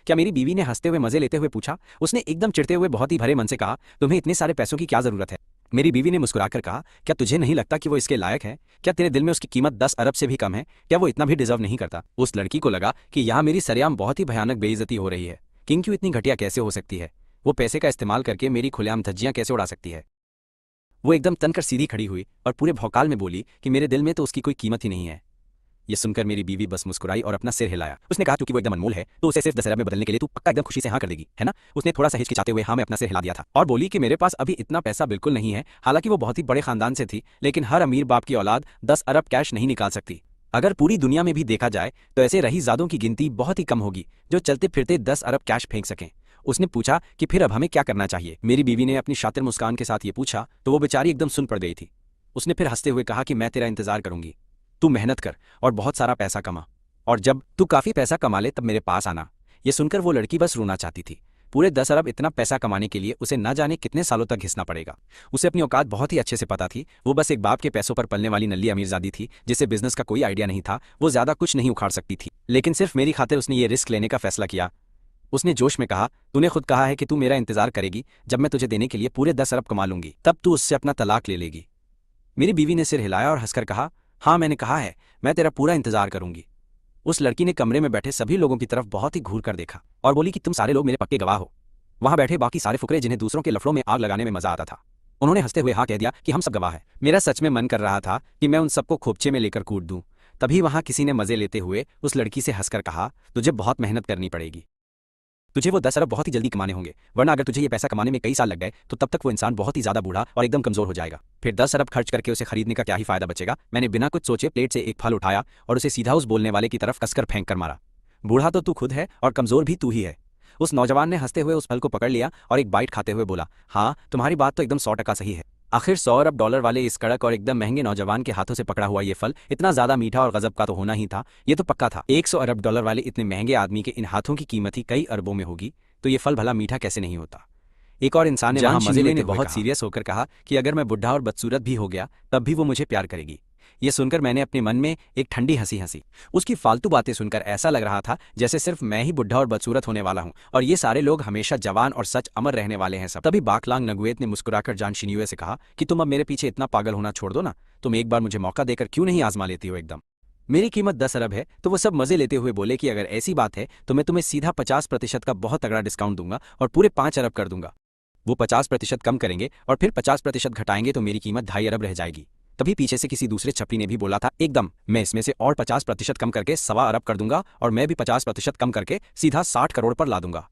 क्या? मेरी बीवी ने हंसते हुए मजे लेते हुए पूछा। उसने एकदम चिढ़ते हुए बहुत ही भरे मन से कहा, तुम्हें इतने सारे पैसों की क्या जरूरत है? मेरी बीवी ने मुस्कुराकर कहा, क्या तुझे नहीं लगता कि वो इसके लायक है? क्या तेरे दिल में उसकी कीमत 10 अरब से भी कम है? क्या वो इतना भी डिजर्व नहीं करता? उस लड़की को लगा कि यहाँ मेरी सरेआम बहुत ही भयानक बेइज्जती हो रही है। किंग्क्यू इतनी घटिया कैसे हो सकती है? वो पैसे का इस्तेमाल करके मेरी खुलेआम धज्जियां कैसे उड़ा सकती है? वो एकदम तनकर सीधी खड़ी हुई और पूरे भौकाल में बोली कि मेरे दिल में तो उसकी कोई कीमत ही नहीं है। ये सुनकर मेरी बीवी बस मुस्कुराई और अपना सिर हिलाया। उसने कहा, क्योंकि वो एकदम अनमोल है तो उसे सिर्फ 10 अरब में बदलने के लिए तू पक्का एकदम खुशी से हाँ कर देगी, है ना? उसने थोड़ा सा हिचकिचाते हुए हाँ में अपना सिर हिला दिया था और बोली कि मेरे पास अभी इतना पैसा बिल्कुल नहीं है। हालांकि वो बहुत ही बड़े खानदान से थी, लेकिन हर अमीर बाप की औलाद 10 अरब कैश नहीं निकाल सकती। अगर पूरी दुनिया में भी देखा जाए तो ऐसे रहीज़ादों की गिनती बहुत ही कम होगी जो चलते फिरते 10 अरब कैश फेंक सकें। उसने पूछा कि फिर अब हमें क्या करना चाहिए? मेरी बीवी ने अपनी शातिर मुस्कान के साथ ये पूछा तो वो बेचारी एकदम सुन पड़ गई थी। उसने फिर हंसते हुए कहा कि मैं तेरा इंतजार करूंगी, तू मेहनत कर और बहुत सारा पैसा कमा, और जब तू काफी पैसा कमा ले तब मेरे पास आना। ये सुनकर वो लड़की बस रोना चाहती थी। पूरे 10 अरब इतना पैसा कमाने के लिए उसे न जाने कितने सालों तक घिसना पड़ेगा। उसे अपनी औकात बहुत ही अच्छे से पता थी। वो बस एक बाप के पैसों पर पलने वाली नल्ली अमीरजादी थी जिसे बिजनेस का कोई आइडिया नहीं था। वो ज्यादा कुछ नहीं उखाड़ सकती थी, लेकिन सिर्फ मेरी खातिर उसने ये रिस्क लेने का फैसला किया। उसने जोश में कहा, तूने खुद कहा है कि तू मेरा इंतजार करेगी, जब मैं तुझे देने के लिए पूरे 10 अरब कमा लूंगी तब तू उससे अपना तलाक ले लेगी। मेरी बीवी ने सिर हिलाया और हंसकर कहा, हाँ मैंने कहा है, मैं तेरा पूरा इंतजार करूंगी। उस लड़की ने कमरे में बैठे सभी लोगों की तरफ बहुत ही घूर कर देखा और बोली कि तुम सारे लोग मेरे पक्के गवाह हो। वहां बैठे बाकी सारे फुकरे जिन्हें दूसरों के लफड़ों में आग लगाने में मजा आता था, उन्होंने हंसते हुए हाँ कह दिया कि हम सब गवाह हैं। मेरा सच में मन कर रहा था कि मैं उन सबको खोपचे में लेकर कूट दूं। तभी वहां किसी ने मजे लेते हुए उस लड़की से हंसकर कहा, तुझे बहुत मेहनत करनी पड़ेगी, तुझे वो 10 अरब बहुत ही जल्दी कमाने होंगे, वरना अगर तुझे ये पैसा कमाने में कई साल लग गए तो तब तक वो इंसान बहुत ही ज्यादा बूढ़ा और एकदम कमजोर हो जाएगा। फिर 10 अरब खर्च करके उसे खरीदने का क्या ही फायदा बचेगा। मैंने बिना कुछ सोचे प्लेट से एक फल उठाया और उसे सीधा उस बोलने वाले की तरफ कसकर फेंक कर मारा। बूढ़ा तो तू खुद है और कमजोर भी तू ही है। उस नौजवान ने हंसते हुए उस फल को पकड़ लिया और एक बाइट खाते हुए बोला, हाँ तुम्हारी बात तो एकदम 100% सही है। आखिर 100 अरब डॉलर वाले इस कड़क और एकदम महंगे नौजवान के हाथों से पकड़ा हुआ ये फल इतना ज्यादा मीठा और गजब का तो होना ही था, ये तो पक्का था। 100 अरब डॉलर वाले इतने महंगे आदमी के इन हाथों की कीमत ही कई अरबों में होगी, तो ये फल भला मीठा कैसे नहीं होता। एक और इंसान ने वहां मजे लेते हुए बहुत सीरियस होकर कहा कि अगर मैं बुढ़ा और बदसूरत भी हो गया तब भी वो मुझे प्यार करेगी। ये सुनकर मैंने अपने मन में एक ठंडी हंसी हंसी। उसकी फालतू बातें सुनकर ऐसा लग रहा था जैसे सिर्फ मैं ही बुढ़ा और बदसूरत होने वाला हूँ और ये सारे लोग हमेशा जवान और सच अमर रहने वाले हैं सब। तभी बाकलांग नगुएत ने मुस्कुराकर जान शिन्यूए से कहा कि तुम अब मेरे पीछे इतना पागल होना छोड़ दो ना, तुम एक बार मुझे मौका देकर क्यों नहीं आजमा लेती हो। एकदम मेरी कीमत 10 अरब है। तो वो सब मजे लेते हुए बोले कि अगर ऐसी बात है तो मैं तुम्हें सीधा 50% का बहुत तगड़ा डिस्काउंट दूंगा और पूरे 5 अरब कर दूंगा। वो 50% कम करेंगे और फिर 50% घटाएंगे तो मेरी कीमत 2.5 अरब रह जाएगी। तभी पीछे से किसी दूसरे छपरी ने भी बोला था, एकदम मैं इसमें से और 50% कम करके 1.25 अरब कर दूंगा और मैं भी 50% कम करके सीधा 60 करोड़ पर ला दूंगा।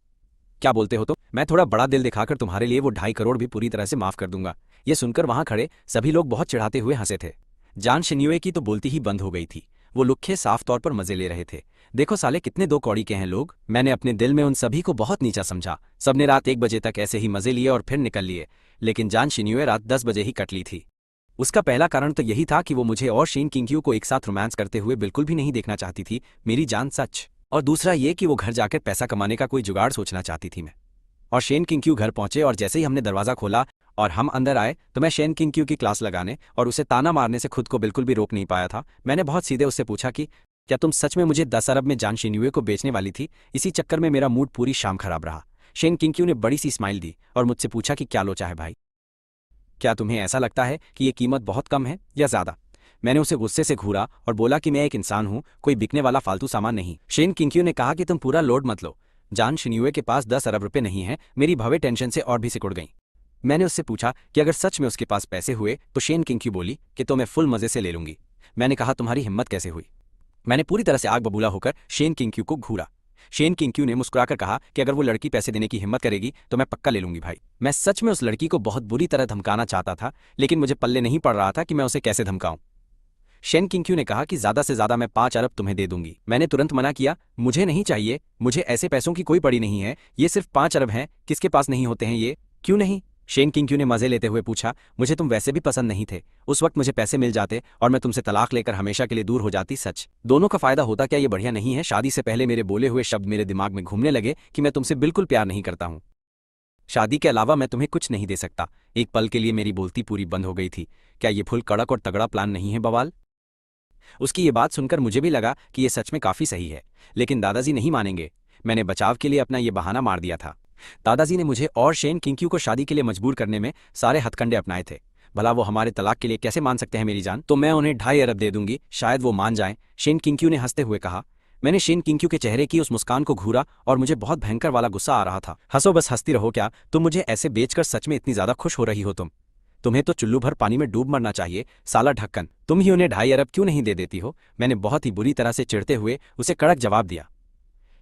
क्या बोलते हो? तो मैं थोड़ा बड़ा दिल दिखाकर तुम्हारे लिए वो 2.5 करोड़ भी पूरी तरह से माफ कर दूंगा। ये सुनकर वहां खड़े सभी लोग बहुत चिढ़ाते हुए हंसे थे। जान शिन्यूए की तो बोलती ही बंद हो गई थी। वो लुक्खे साफ तौर पर मजे ले रहे थे। देखो साले कितने दो कौड़ी के हैं लोग। मैंने अपने दिल में उन सभी को बहुत नीचा समझा। सबने रात 1 बजे तक ऐसे ही मजे लिए और फिर निकल लिए, लेकिन जान शिन्यूए रात 10 बजे ही कट ली थी। उसका पहला कारण तो यही था कि वो मुझे और शेन किंग्यू को एक साथ रोमांस करते हुए बिल्कुल भी नहीं देखना चाहती थी, मेरी जान सच। और दूसरा ये कि वो घर जाकर पैसा कमाने का कोई जुगाड़ सोचना चाहती थी। मैं और शेन किंग्यू घर पहुंचे और जैसे ही हमने दरवाजा खोला और हम अंदर आए तो मैं शेन किंग्यू की क्लास लगाने और उसे ताना मारने से खुद को बिल्कुल भी रोक नहीं पाया था। मैंने बहुत सीधे उससे पूछा कि क्या तुम सच में मुझे 10 अरब में जान शिन्यूए को बेचने वाली थी? इसी चक्कर में मेरा मूड पूरी शाम खराब रहा। शेन किंग्यू ने बड़ी सी स्माइल दी और मुझसे पूछा कि क्या लोचा है भाई, क्या तुम्हें ऐसा लगता है कि ये कीमत बहुत कम है या ज्यादा? मैंने उसे गुस्से से घूरा और बोला कि मैं एक इंसान हूं, कोई बिकने वाला फालतू सामान नहीं। शेन किंग्यू ने कहा कि तुम पूरा लोड मत लो, जान शिन्यूए के पास 10 अरब रुपए नहीं है। मेरी भवें टेंशन से और भी सिकुड़ गईं। मैंने उससे पूछा कि अगर सच में उसके पास पैसे हुए तो शेन किंग्यू बोली कि तो मैं फुल मजे से ले लूंगी। मैंने कहा तुम्हारी हिम्मत कैसे हुई? मैंने पूरी तरह से आग बबूला होकर शेन किंग्यू को घूरा। शेन किंग्यू ने मुस्कुराकर कहा कि अगर वो लड़की पैसे देने की हिम्मत करेगी तो मैं पक्का ले लूंगी भाई। मैं सच में उस लड़की को बहुत बुरी तरह धमकाना चाहता था, लेकिन मुझे पल्ले नहीं पड़ रहा था कि मैं उसे कैसे धमकाऊं। शेन किंग्यू ने कहा कि ज्यादा से ज्यादा मैं 5 अरब तुम्हें दे दूंगी। मैंने तुरंत मना किया, मुझे नहीं चाहिए, मुझे ऐसे पैसों की कोई पड़ी नहीं है। ये सिर्फ 5 अरब हैं, किसके पास नहीं होते हैं ये? क्यों नहीं? शेन किंग्यू ने मजे लेते हुए पूछा। मुझे तुम वैसे भी पसंद नहीं थे। उस वक्त मुझे पैसे मिल जाते और मैं तुमसे तलाक लेकर हमेशा के लिए दूर हो जाती। सच दोनों का फायदा होता। क्या ये बढ़िया नहीं है? शादी से पहले मेरे बोले हुए शब्द मेरे दिमाग में घूमने लगे कि मैं तुमसे बिल्कुल प्यार नहीं करता हूं। शादी के अलावा मैं तुम्हें कुछ नहीं दे सकता। एक पल के लिए मेरी बोलती पूरी बंद हो गई थी। क्या ये फुल कड़क और तगड़ा प्लान नहीं है बवाल? उसकी ये बात सुनकर मुझे भी लगा कि ये सच में काफी सही है, लेकिन दादाजी नहीं मानेंगे। मैंने बचाव के लिए अपना ये बहाना मार दिया था। दादाजी ने मुझे और शेन किंग्यू को शादी के लिए मजबूर करने में सारे हथकंडे अपनाए थे। भला वो हमारे तलाक के लिए कैसे मान सकते हैं मेरी जान? तो मैं उन्हें 2.5 अरब दे दूंगी, शायद वो मान जाएं। शेन किंग्यू ने हंसते हुए कहा। मैंने शेन किंग्यू के चेहरे की उस मुस्कान को घूरा और मुझे बहुत भयंकर वाला गुस्सा आ रहा था। हंसो बस, हंसती रहो। क्या तुम मुझे ऐसे बेचकर सच में इतनी ज्यादा खुश हो रही हो? तुम्हें तो चुल्लू भर पानी में डूब मरना चाहिए साला ढक्कन। तुम ही उन्हें 2.5 अरब क्यों नहीं दे देती हो? मैंने बहुत ही बुरी तरह से चिढ़ते हुए उसे कड़क जवाब दिया।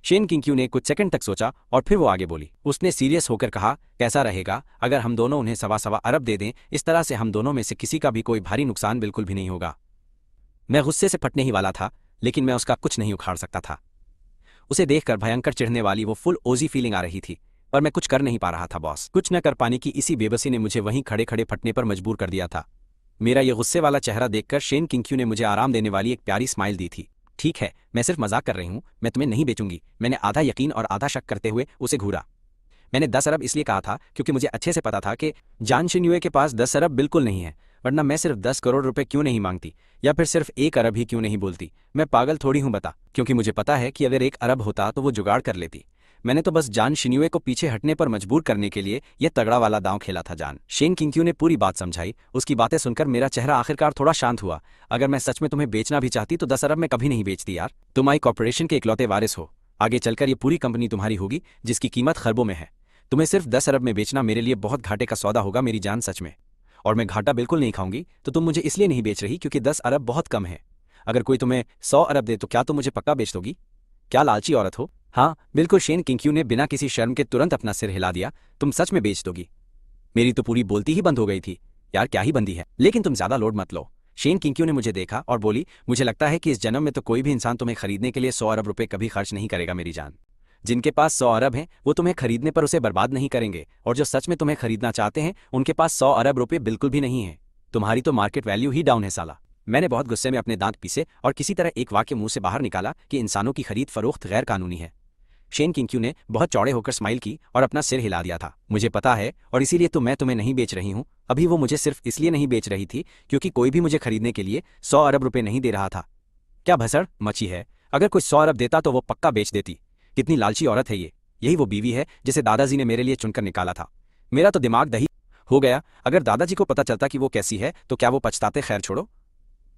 शेन किंग्यू ने कुछ सेकंड तक सोचा और फिर वो आगे बोली। उसने सीरियस होकर कहा, कैसा रहेगा अगर हम दोनों उन्हें 1.25 अरब दे दें? इस तरह से हम दोनों में से किसी का भी कोई भारी नुकसान बिल्कुल भी नहीं होगा। मैं गुस्से से फटने ही वाला था, लेकिन मैं उसका कुछ नहीं उखाड़ सकता था। उसे देखकर भयंकर चिढ़ने वाली वो फुल ओजी फीलिंग आ रही थी, पर मैं कुछ कर नहीं पा रहा था बॉस। कुछ न कर पाने की इसी बेबसी ने मुझे वहीं खड़े खड़े फटने पर मजबूर कर दिया था। मेरा ये गुस्से वाला चेहरा देखकर शेन किंग्यू ने मुझे आराम देने वाली एक प्यारी स्माइल दी थी। ठीक है, मैं सिर्फ मजाक कर रही हूँ, मैं तुम्हें नहीं बेचूंगी। मैंने आधा यकीन और आधा शक करते हुए उसे घूरा। मैंने 10 अरब इसलिए कहा था क्योंकि मुझे अच्छे से पता था कि जान शिन्यूए के पास 10 अरब बिल्कुल नहीं है, वरना मैं सिर्फ 10 करोड़ रुपए क्यों नहीं मांगती, या फिर सिर्फ 1 अरब ही क्यों नहीं बोलती। मैं पागल थोड़ी हूँ बता, क्योंकि मुझे पता है कि अगर 1 अरब होता तो वो जुगाड़ कर लेती। मैंने तो बस जान शिन्यूए को पीछे हटने पर मजबूर करने के लिए यह तगड़ा वाला दांव खेला था जान। शेन किंग्क्यू ने पूरी बात समझाई। उसकी बातें सुनकर मेरा चेहरा आखिरकार थोड़ा शांत हुआ। अगर मैं सच में तुम्हें बेचना भी चाहती तो 10 अरब में कभी नहीं बेचती यार। तुम आई कॉर्पोरेशन के इकलौते वारिस हो। आगे चलकर ये पूरी कंपनी तुम्हारी होगी जिसकी कीमत खरबों में है। तुम्हें सिर्फ 10 अरब में बेचना मेरे लिए बहुत घाटे का सौदा होगा मेरी जान, सच में। और मैं घाटा बिल्कुल नहीं खाऊंगी। तो तुम मुझे इसलिए नहीं बेच रही क्योंकि 10 अरब बहुत कम है। अगर कोई तुम्हें 100 अरब दे तो क्या तुम मुझे पक्का बेच दोगी? क्या लालची औरत हो। हाँ बिल्कुल, शेन किंग्क्यू ने बिना किसी शर्म के तुरंत अपना सिर हिला दिया। तुम सच में बेच दोगी? मेरी तो पूरी बोलती ही बंद हो गई थी। यार क्या ही बंदी है, लेकिन तुम ज्यादा लोड मत लो। शेन किंग्क्यू ने मुझे देखा और बोली, मुझे लगता है कि इस जन्म में तो कोई भी इंसान तुम्हें खरीदने के लिए 100 अरब रुपए कभी खर्च नहीं करेगा मेरी जान। जिनके पास 100 अरब हैं वो तुम्हें खरीदने पर उसे बर्बाद नहीं करेंगे, और जो सच में तुम्हें खरीदना चाहते हैं उनके पास 100 अरब रुपए बिल्कुल भी नहीं है। तुम्हारी तो मार्केट वैल्यू ही डाउन है साला। मैंने बहुत गुस्से में अपने दांत पीसे और किसी तरह एक वाक्य मुंह से बाहर निकाला कि इंसानों की खरीद फरोख्त गैर कानूनी है। शेन किंग्क्यू ने बहुत चौड़े होकर स्माइल की और अपना सिर हिला दिया था। मुझे पता है, और इसीलिए तो मैं तुम्हें नहीं बेच रही हूँ। अभी वो मुझे सिर्फ इसलिए नहीं बेच रही थी क्योंकि कोई भी मुझे खरीदने के लिए 100 अरब रुपए नहीं दे रहा था। क्या भसड़ मची है, अगर कोई 100 अरब देता तो वो पक्का बेच देती। कितनी लालची औरत है ये। यही वो बीवी है जिसे दादाजी ने मेरे लिए चुनकर निकाला था। मेरा तो दिमाग दही हो गया। अगर दादाजी को पता चलता कि वो कैसी है तो क्या वो पछताते? खैर छोड़ो।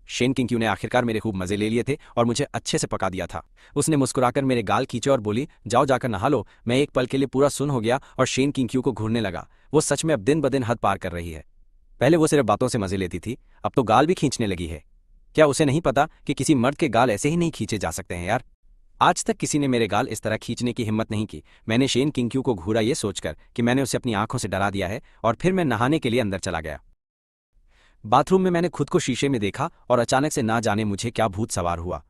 शेन किंग्क्यू ने आखिरकार मेरे खूब मजे ले लिए थे और मुझे अच्छे से पका दिया था। उसने मुस्कुराकर मेरे गाल खींचे और बोली, जाओ जाकर नहा लो। मैं एक पल के लिए पूरा सुन हो गया और शेन किंग्क्यू को घूरने लगा। वो सच में अब दिन ब दिन हद पार कर रही है। पहले वो सिर्फ बातों से मजे लेती थी, अब तो गाल भी खींचने लगी है। क्या उसे नहीं पता कि किसी मर्द के गाल ऐसे ही नहीं खींचे जा सकते हैं यार। आज तक किसी ने मेरे गाल इस तरह खींचने की हिम्मत नहीं की। मैंने शेन किंग्क्यू को घूरा ये सोचकर कि मैंने उसे अपनी आंखों से डरा दिया है, और फिर मैं नहाने के लिए अंदर चला गया। बाथरूम में मैंने खुद को शीशे में देखा और अचानक से ना जाने मुझे क्या भूत सवार हुआ।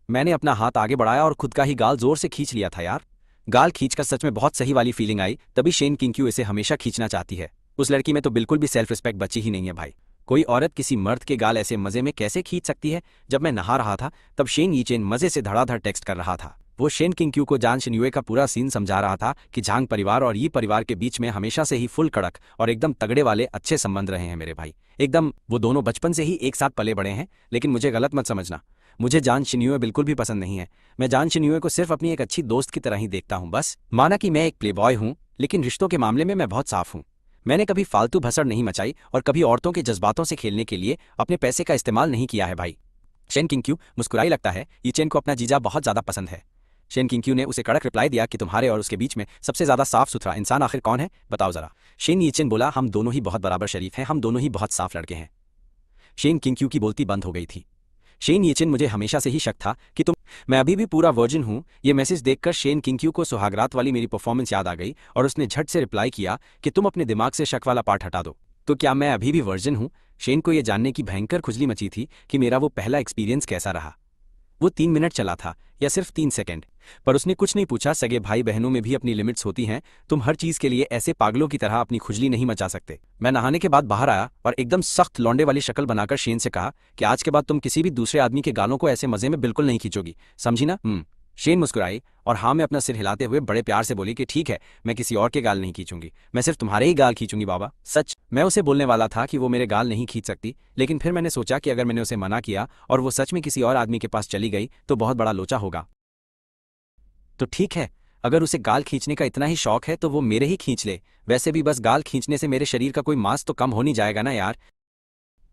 मैंने अपना हाथ आगे बढ़ाया और खुद का ही गाल जोर से खींच लिया था यार। गाल खींचकर सच में बहुत सही वाली फीलिंग आई। तभी शेन किंग्क्यू इसे हमेशा खींचना चाहती है। उस लड़की में तो बिल्कुल भी सेल्फ रिस्पेक्ट बची ही नहीं है भाई। कोई औरत किसी मर्द के गाल ऐसे मजे में कैसे खींच सकती है। जब मैं नहा रहा था तब शेन यीचेन मजे से धड़ाधड़ टेक्स्ट कर रहा था। वो शेन किंग्क्यू को जान शिन्यूए का पूरा सीन समझा रहा था कि झांग परिवार और ये परिवार के बीच में हमेशा से ही फुल कड़क और एकदम तगड़े वाले अच्छे संबंध रहे हैं मेरे भाई। एकदम वो दोनों बचपन से ही एक साथ पले बड़े हैं। लेकिन मुझे गलत मत समझना, मुझे जान शिन्यूए बिल्कुल भी पसंद नहीं है। मैं जान शिन्यूए को सिर्फ अपनी एक अच्छी दोस्त की तरह ही देखता हूँ बस। माना कि मैं एक प्लेबॉय हूँ, लेकिन रिश्तों के मामले में मैं बहुत साफ हूँ। मैंने कभी फालतू भसड़ नहीं मचाई और कभी औरतों के जज्बातों से खेलने के लिए अपने पैसे का इस्तेमाल नहीं किया है भाई। शेन किंग्क्यू मुस्कुराई। लगता है यीचेन को अपना जीजा बहुत ज्यादा पसंद है। शेन किंग्क्यू ने उसे कड़क रिप्लाई दिया कि तुम्हारे और उसके बीच में सबसे ज्यादा साफ सुथरा इंसान आखिर कौन है, बताओ जरा। शेन यीचेन बोला, हम दोनों ही बहुत बराबर शरीफ हैं, हम दोनों ही बहुत साफ लड़के हैं। शेन किंग्क्यू की बोलती बंद हो गई थी। शेन यीचेन, मुझे हमेशा से ही शक था कि तुम। मैं अभी भी पूरा वर्जिन हूँ। ये मैसेज देखकर शेन किंग्क्यू को सुहागरात वाली मेरी परफॉर्मेंस याद आ गई और उसने झट से रिप्लाई किया कि तुम अपने दिमाग से शक वाला पार्ट हटा दो। तो क्या मैं अभी भी वर्जिन हूँ? शेन को यह जानने की भयंकर खुजली मची थी कि मेरा वो पहला एक्सपीरियंस कैसा रहा। वो 3 मिनट चला था या सिर्फ 3 सेकंड, पर उसने कुछ नहीं पूछा। सगे भाई बहनों में भी अपनी लिमिट्स होती हैं। तुम हर चीज के लिए ऐसे पागलों की तरह अपनी खुजली नहीं मचा सकते। मैं नहाने के बाद बाहर आया और एकदम सख्त लौंडे वाली शक्ल बनाकर शेन से कहा कि आज के बाद तुम किसी भी दूसरे आदमी के गालों को ऐसे मजे में बिल्कुल नहीं खींचोगी, समझी ना? शेन मुस्कुराई और हाँ में अपना सिर हिलाते हुए बड़े प्यार से बोली कि ठीक है, मैं किसी और के गाल नहीं खींचूंगी, मैं सिर्फ तुम्हारे ही गाल खींचूंगी बाबा। सच, मैं उसे बोलने वाला था कि वो मेरे गाल नहीं खींच सकती, लेकिन फिर मैंने सोचा कि अगर मैंने उसे मना किया और वो सच में किसी और आदमी के पास चली गई तो बहुत बड़ा लोचा होगा। तो ठीक है, अगर उसे गाल खींचने का इतना ही शौक है तो वो मेरे ही खींच ले। वैसे भी बस गाल खींचने से मेरे शरीर का कोई मांस तो कम हो नहीं जाएगा ना यार।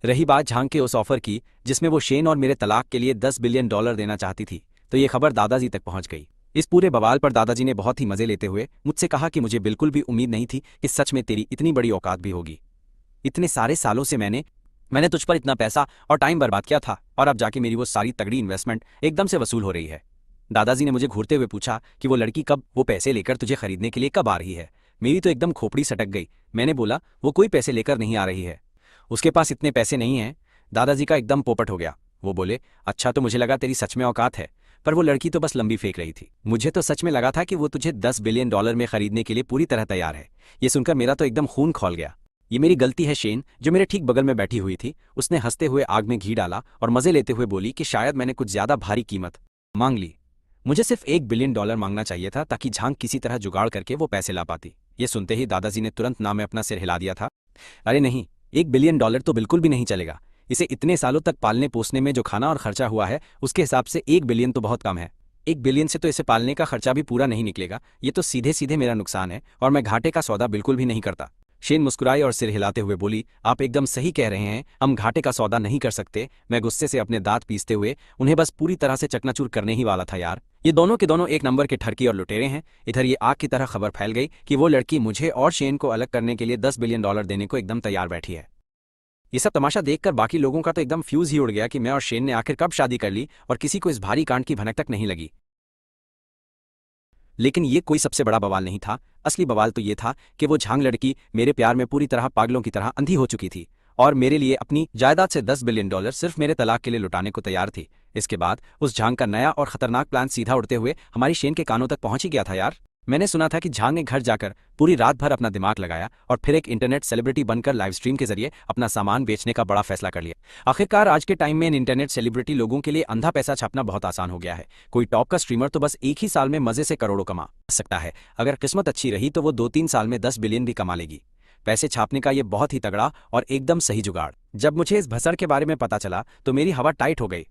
रही बात झांग के उस ऑफर की जिसमें वो शेन और मेरे तलाक के लिए $10 बिलियन देना चाहती थी, तो ये खबर दादाजी तक पहुंच गई। इस पूरे बवाल पर दादाजी ने बहुत ही मजे लेते हुए मुझसे कहा कि मुझे बिल्कुल भी उम्मीद नहीं थी कि सच में तेरी इतनी बड़ी औकात भी होगी। इतने सारे सालों से मैंने तुझ पर इतना पैसा और टाइम बर्बाद किया था, और अब जाके मेरी वो सारी तगड़ी इन्वेस्टमेंट एकदम से वसूल हो रही है। दादाजी ने मुझे घूरते हुए पूछा कि वो लड़की कब वो पैसे लेकर तुझे खरीदने के लिए कब आ रही है। मेरी तो एकदम खोपड़ी सटक गई। मैंने बोला, वो कोई पैसे लेकर नहीं आ रही है, उसके पास इतने पैसे नहीं हैं। दादाजी का एकदम पोपट हो गया। वो बोले, अच्छा, तो मुझे लगा तेरी सच में औकात है, पर वो लड़की तो बस लंबी फेंक रही थी। मुझे तो सच में लगा था कि वो तुझे $10 बिलियन में खरीदने के लिए पूरी तरह तैयार है। ये सुनकर मेरा तो एकदम खून खौल गया। ये मेरी गलती है। शेन, जो मेरे ठीक बगल में बैठी हुई थी, उसने हंसते हुए आग में घी डाला और मजे लेते हुए बोली कि शायद मैंने कुछ ज्यादा भारी कीमत मांग ली। मुझे सिर्फ $1 बिलियन मांगना चाहिए था ताकि झांग किसी तरह जुगाड़ करके वो पैसे ला पाती। ये सुनते ही दादाजी ने तुरंत ना में अपना सिर हिला दिया था। अरे नहीं, $1 बिलियन तो बिल्कुल भी नहीं चलेगा। इसे इतने सालों तक पालने पोसने में जो खाना और खर्चा हुआ है उसके हिसाब से $1 बिलियन तो बहुत कम है। 1 बिलियन से तो इसे पालने का खर्चा भी पूरा नहीं निकलेगा, ये तो सीधे सीधे मेरा नुकसान है और मैं घाटे का सौदा बिल्कुल भी नहीं करता। शेन मुस्कुराई और सिर हिलाते हुए बोली, आप एकदम सही कह रहे हैं, हम घाटे का सौदा नहीं कर सकते। मैं गुस्से से अपने दांत पीसते हुए उन्हें बस पूरी तरह से चकनाचूर करने ही वाला था। यार, ये दोनों के दोनों एक नंबर के ठरकी और लुटेरे हैं। इधर ये आग की तरह खबर फैल गई कि वो लड़की मुझे और शेन को अलग करने के लिए $10 बिलियन देने को एकदम तैयार बैठी है। ये सब तमाशा देखकर बाकी लोगों का तो एकदम फ्यूज ही उड़ गया कि मैं और शेन ने आखिर कब शादी कर ली और किसी को इस भारी कांड की भनक तक नहीं लगी। लेकिन ये कोई सबसे बड़ा बवाल नहीं था। असली बवाल तो ये था कि वो झांग लड़की मेरे प्यार में पूरी तरह पागलों की तरह अंधी हो चुकी थी और मेरे लिए अपनी जायदाद से $10 बिलियन सिर्फ मेरे तलाक के लिए लुटाने को तैयार थी। इसके बाद उस झांग का नया और खतरनाक प्लान सीधा उड़ते हुए हमारी शेन के कानों तक पहुंच ही गया था। यार, मैंने सुना था कि झांग ने घर जाकर पूरी रात भर अपना दिमाग लगाया और फिर एक इंटरनेट सेलिब्रिटी बनकर लाइव स्ट्रीम के जरिए अपना सामान बेचने का बड़ा फैसला कर लिया। आखिरकार आज के टाइम में इन इंटरनेट सेलिब्रिटी लोगों के लिए अंधा पैसा छापना बहुत आसान हो गया है। कोई टॉप का स्ट्रीमर तो बस एक ही साल में मजे से करोड़ों कमा सकता है। अगर किस्मत अच्छी रही तो वो 2-3 साल में 10 बिलियन भी कमा लेगी। पैसे छापने का ये बहुत ही तगड़ा और एकदम सही जुगाड़। जब मुझे इस भसड़ के बारे में पता चला तो मेरी हवा टाइट हो गई।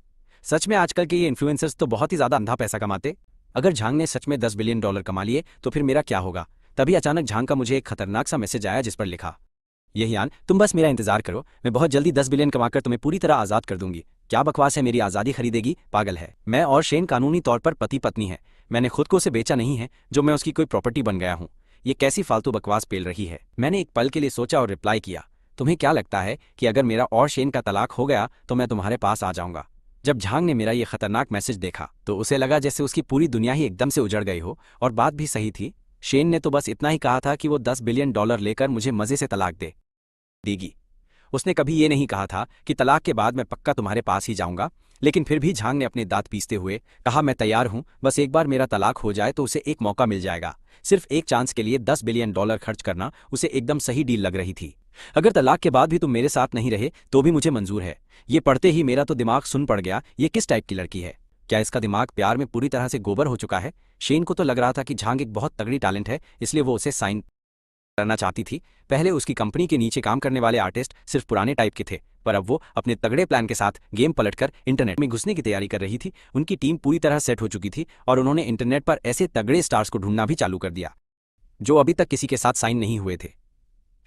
सच में आजकल के ये इन्फ्लुएंसर्स तो बहुत ही ज्यादा अंधा पैसा कमाते। अगर झांग ने सच में $10 बिलियन कमा लिए तो फिर मेरा क्या होगा। तभी अचानक झांग का मुझे एक खतरनाक सा मैसेज आया जिस पर लिखा, यही यान, तुम बस मेरा इंतजार करो, मैं बहुत जल्दी 10 बिलियन कमाकर तुम्हें पूरी तरह आजाद कर दूंगी। क्या बकवास है, मेरी आजादी खरीदेगी, पागल है। मैं और शेन कानूनी तौर पर पति पत्नी है। मैंने खुद को उसे बेचा नहीं है जो मैं उसकी कोई प्रॉपर्टी बन गया हूँ। ये कैसी फालतू बकवास पेल रही है। मैंने एक पल के लिए सोचा और रिप्लाई किया, तुम्हें क्या लगता है कि अगर मेरा और शेन का तलाक हो गया तो मैं तुम्हारे पास आ जाऊंगा। जब झांग ने मेरा ये खतरनाक मैसेज देखा तो उसे लगा जैसे उसकी पूरी दुनिया ही एकदम से उजड़ गई हो। और बात भी सही थी। शेन ने तो बस इतना ही कहा था कि वो $10 बिलियन लेकर मुझे मजे से तलाक देगी। उसने कभी ये नहीं कहा था कि तलाक के बाद मैं पक्का तुम्हारे पास ही जाऊंगा। लेकिन फिर भी झांग ने अपने दांत पीसते हुए कहा, मैं तैयार हूं, बस एक बार मेरा तलाक हो जाए तो उसे एक मौका मिल जाएगा। सिर्फ एक चांस के लिए $10 बिलियन खर्च करना उसे एकदम सही डील लग रही थी। अगर तलाक के बाद भी तुम मेरे साथ नहीं रहे तो भी मुझे मंजूर है। ये पढ़ते ही मेरा तो दिमाग सुन पड़ गया, ये किस टाइप की लड़की है। क्या इसका दिमाग प्यार में पूरी तरह से गोबर हो चुका है। शेन को तो लग रहा था कि झांग एक बहुत तगड़ी टैलेंट है, इसलिए वो उसे साइन करना चाहती थी। पहले उसकी कंपनी के नीचे काम करने वाले आर्टिस्ट सिर्फ पुराने टाइप के थे, पर अब वो अपने तगड़े प्लान के साथ गेम पलटकर इंटरनेट में घुसने की तैयारी कर रही थी। उनकी टीम पूरी तरह सेट हो चुकी थी और उन्होंने इंटरनेट पर ऐसे तगड़े स्टार्स को ढूंढना भी चालू कर दिया जो अभी तक किसी के साथ साइन नहीं हुए थे।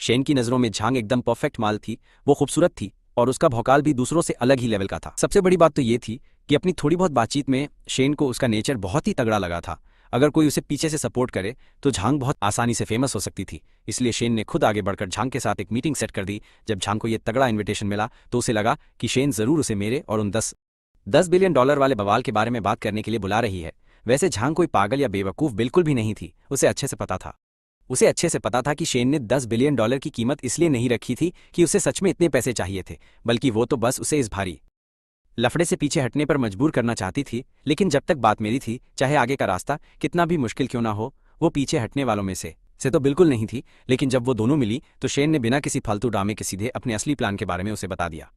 शेन की नज़रों में झांग एकदम परफेक्ट माल थी। वो खूबसूरत थी और उसका भौकाल भी दूसरों से अलग ही लेवल का था। सबसे बड़ी बात तो ये थी कि अपनी थोड़ी बहुत बातचीत में शेन को उसका नेचर बहुत ही तगड़ा लगा था। अगर कोई उसे पीछे से सपोर्ट करे तो झांग बहुत आसानी से फेमस हो सकती थी। इसलिए शेन ने खुद आगे बढ़कर झांग के साथ एक मीटिंग सेट कर दी। जब झांग को यह तगड़ा इन्विटेशन मिला तो उसे लगा कि शेन जरूर उसे मेरे और उन $10 बिलियन वाले बवाल के बारे में बात करने के लिए बुला रही है। वैसे झांग कोई पागल या बेवकूफ़ बिल्कुल भी नहीं थी। उसे अच्छे से पता था कि शेन ने $10 बिलियन की कीमत इसलिए नहीं रखी थी कि उसे सच में इतने पैसे चाहिए थे, बल्कि वो तो बस उसे इस भारी लफड़े से पीछे हटने पर मजबूर करना चाहती थी। लेकिन जब तक बात मेरी थी, चाहे आगे का रास्ता कितना भी मुश्किल क्यों ना हो, वो पीछे हटने वालों में से तो बिल्कुल नहीं थी। लेकिन जब वो दोनों मिली तो शेन ने बिना किसी फालतू ड्रामे के सीधे अपने असली प्लान के बारे में उसे बता दिया।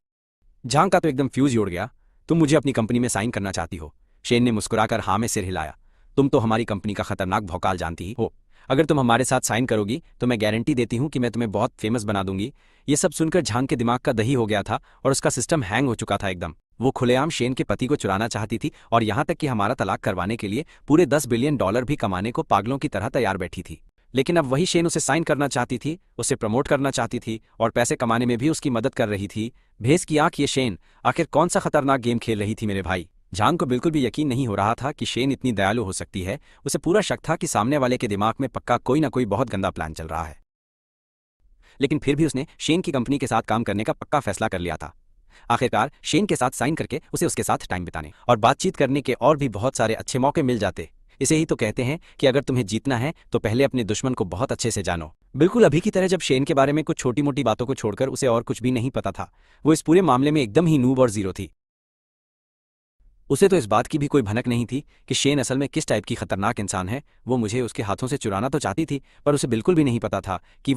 झांग का तो एकदम फ्यूज ही उड़ गया। तुम मुझे अपनी कंपनी में साइन करना चाहती हो? शेन ने मुस्कुराकर हाँ में सिर हिलाया। तुम तो हमारी कंपनी का खतरनाक भौकाल जानती ही हो। अगर तुम हमारे साथ साइन करोगी तो मैं गारंटी देती हूँ कि मैं तुम्हें बहुत फेमस बना दूंगी। ये सब सुनकर झांग के दिमाग का दही हो गया था और उसका सिस्टम हैंग हो चुका था एकदम। वो खुलेआम शेन के पति को चुराना चाहती थी और यहाँ तक कि हमारा तलाक करवाने के लिए पूरे $10 बिलियन भी कमाने को पागलों की तरह तैयार बैठी थी। लेकिन अब वही शेन उसे साइन करना चाहती थी, उसे प्रमोट करना चाहती थी और पैसे कमाने में भी उसकी मदद कर रही थी। भेस की आंख ये शेन आखिर कौन सा खतरनाक गेम खेल रही थी मेरे भाई। झांग को बिल्कुल भी यकीन नहीं हो रहा था कि शेन इतनी दयालु हो सकती है। उसे पूरा शक था कि सामने वाले के दिमाग में पक्का कोई ना कोई बहुत गंदा प्लान चल रहा है। लेकिन फिर भी उसने शेन की कंपनी के साथ काम करने का पक्का फैसला कर लिया था। आखिरकार शेन के साथ साइन करके उसे उसके साथ टाइम बिताने और बातचीत करने के और भी बहुत सारे अच्छे मौके मिल जाते। इसे ही तो कहते हैं कि अगर तुम्हें जीतना है तो पहले अपने दुश्मन को बहुत अच्छे से जानो। बिल्कुल अभी की तरह जब शेन के बारे में कुछ छोटी मोटी बातों को छोड़कर उसे और कुछ भी नहीं पता था। वो इस पूरे मामले में एकदम ही नूब और जीरो थी। उसे तो इस बात की भी कोई भनक नहीं थी कि शेन असल में किस टाइप की खतरनाक इंसान है। वो मुझे उसके हाथों से चुराना तो चाहती थी, पर उसे बिल्कुल भी नहीं पता था कि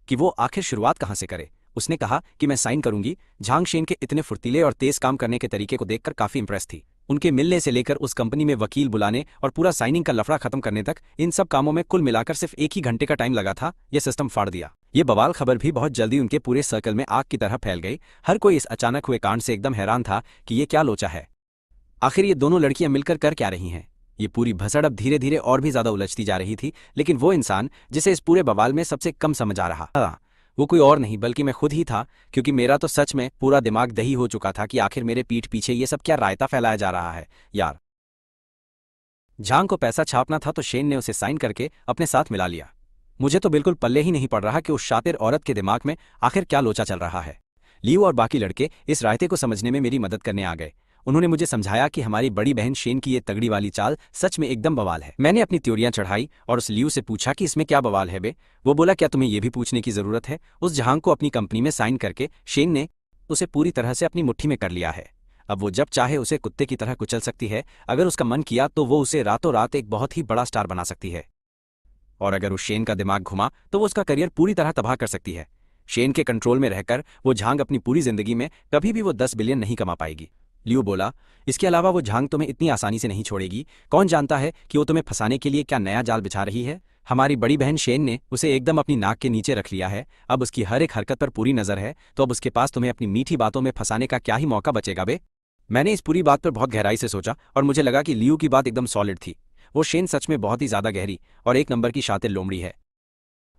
वो आखिर शुरुआत कहाँ से करे। उसने कहा कि मैं साइन करूंगी। झांग शेन के इतने फुर्तीले और तेज काम करने के तरीके को देखकर काफी इंप्रेस थी। उनके मिलने से लेकर उस कंपनी में वकील बुलाने और पूरा साइनिंग का लफड़ा खत्म करने तक इन सब कामों में कुल मिलाकर सिर्फ 1 ही घंटे का टाइम लगा था। यह सिस्टम फाड़ दिया। ये बवाल खबर भी बहुत जल्दी उनके पूरे सर्कल में आग की तरह फैल गई। हर कोई इस अचानक हुए कांड से एकदम हैरान था कि ये क्या लोचा है। आखिर ये दोनों लड़कियां मिलकर कर क्या रही हैं? ये पूरी भसड़ अब धीरे धीरे और भी ज्यादा उलझती जा रही थी, लेकिन वो इंसान जिसे इस पूरे बवाल में सबसे कम समझ आ रहा था वो कोई और नहीं बल्कि मैं खुद ही था, क्योंकि मेरा तो सच में पूरा दिमाग दही हो चुका था कि आखिर मेरे पीठ पीछे ये सब क्या रायता फैलाया जा रहा है यार। झांग को पैसा छापना था तो शेन ने उसे साइन करके अपने साथ मिला लिया। मुझे तो बिल्कुल पल्ले ही नहीं पड़ रहा कि उस शातिर औरत के दिमाग में आखिर क्या लोचा चल रहा है। लियो और बाकी लड़के इस रायते को समझने में मेरी मदद करने आ गए। उन्होंने मुझे समझाया कि हमारी बड़ी बहन शेन की ये तगड़ी वाली चाल सच में एकदम बवाल है। मैंने अपनी त्योरियां चढ़ाई और उस लियो से पूछा कि इसमें क्या बवाल है बे। वो बोला, क्या तुम्हें ये भी पूछने की जरूरत है? उस झांग को अपनी कंपनी में साइन करके शेन ने उसे पूरी तरह से अपनी मुट्ठी में कर लिया है। अब वो जब चाहे उसे कुत्ते की तरह कुचल सकती है। अगर उसका मन किया तो वो उसे रातों रात एक बहुत ही बड़ा स्टार बना सकती है, और अगर उस शेन का दिमाग घुमा तो वो उसका करियर पूरी तरह तबाह कर सकती है। शेन के कंट्रोल में रहकर वो झांग अपनी पूरी जिंदगी में कभी भी वो 10 बिलियन नहीं कमा पाएगी। लियो बोला, इसके अलावा वो झांग तुम्हें इतनी आसानी से नहीं छोड़ेगी। कौन जानता है कि वो तुम्हें फंसाने के लिए क्या नया जाल बिछा रही है। हमारी बड़ी बहन शेन ने उसे एकदम अपनी नाक के नीचे रख लिया है। अब उसकी हर एक हरकत पर पूरी नजर है, तो अब उसके पास तुम्हें अपनी मीठी बातों में फंसाने का क्या ही मौका बचेगा बे। मैंने इस पूरी बात पर बहुत गहराई से सोचा और मुझे लगा कि लियो की बात एकदम सॉलिड थी। वो शेन सच में बहुत ही ज्यादा गहरी और एक नंबर की शातिर लोमड़ी है।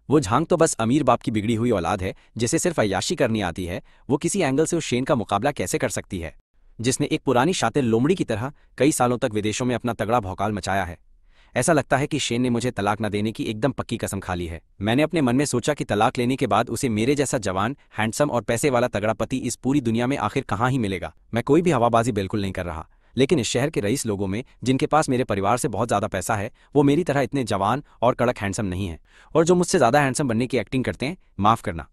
वो झांग तो बस अमीर बाप की बिगड़ी हुई औलाद है जिसे सिर्फ अय्याशी करनी आती है। वो किसी एंगल से उस शेन का मुकाबला कैसे कर सकती है, जिसने एक पुरानी शातिर लोमड़ी की तरह कई सालों तक विदेशों में अपना तगड़ा भौकाल मचाया है। ऐसा लगता है कि शेन ने मुझे तलाक न देने की एकदम पक्की कसम खा ली है। मैंने अपने मन में सोचा कि तलाक लेने के बाद उसे मेरे जैसा जवान, हैंडसम और पैसे वाला तगड़ा पति इस पूरी दुनिया में आखिर कहाँ ही मिलेगा। मैं कोई भी हवाबाजी बिल्कुल नहीं कर रहा, लेकिन इस शहर के रईस लोगों में जिनके पास मेरे परिवार से बहुत ज्यादा पैसा है, वो मेरी तरह इतने जवान और कड़क हैंडसम नहीं है। और जो मुझसे ज्यादा हैंडसम बनने की एक्टिंग करते हैं, माफ करना,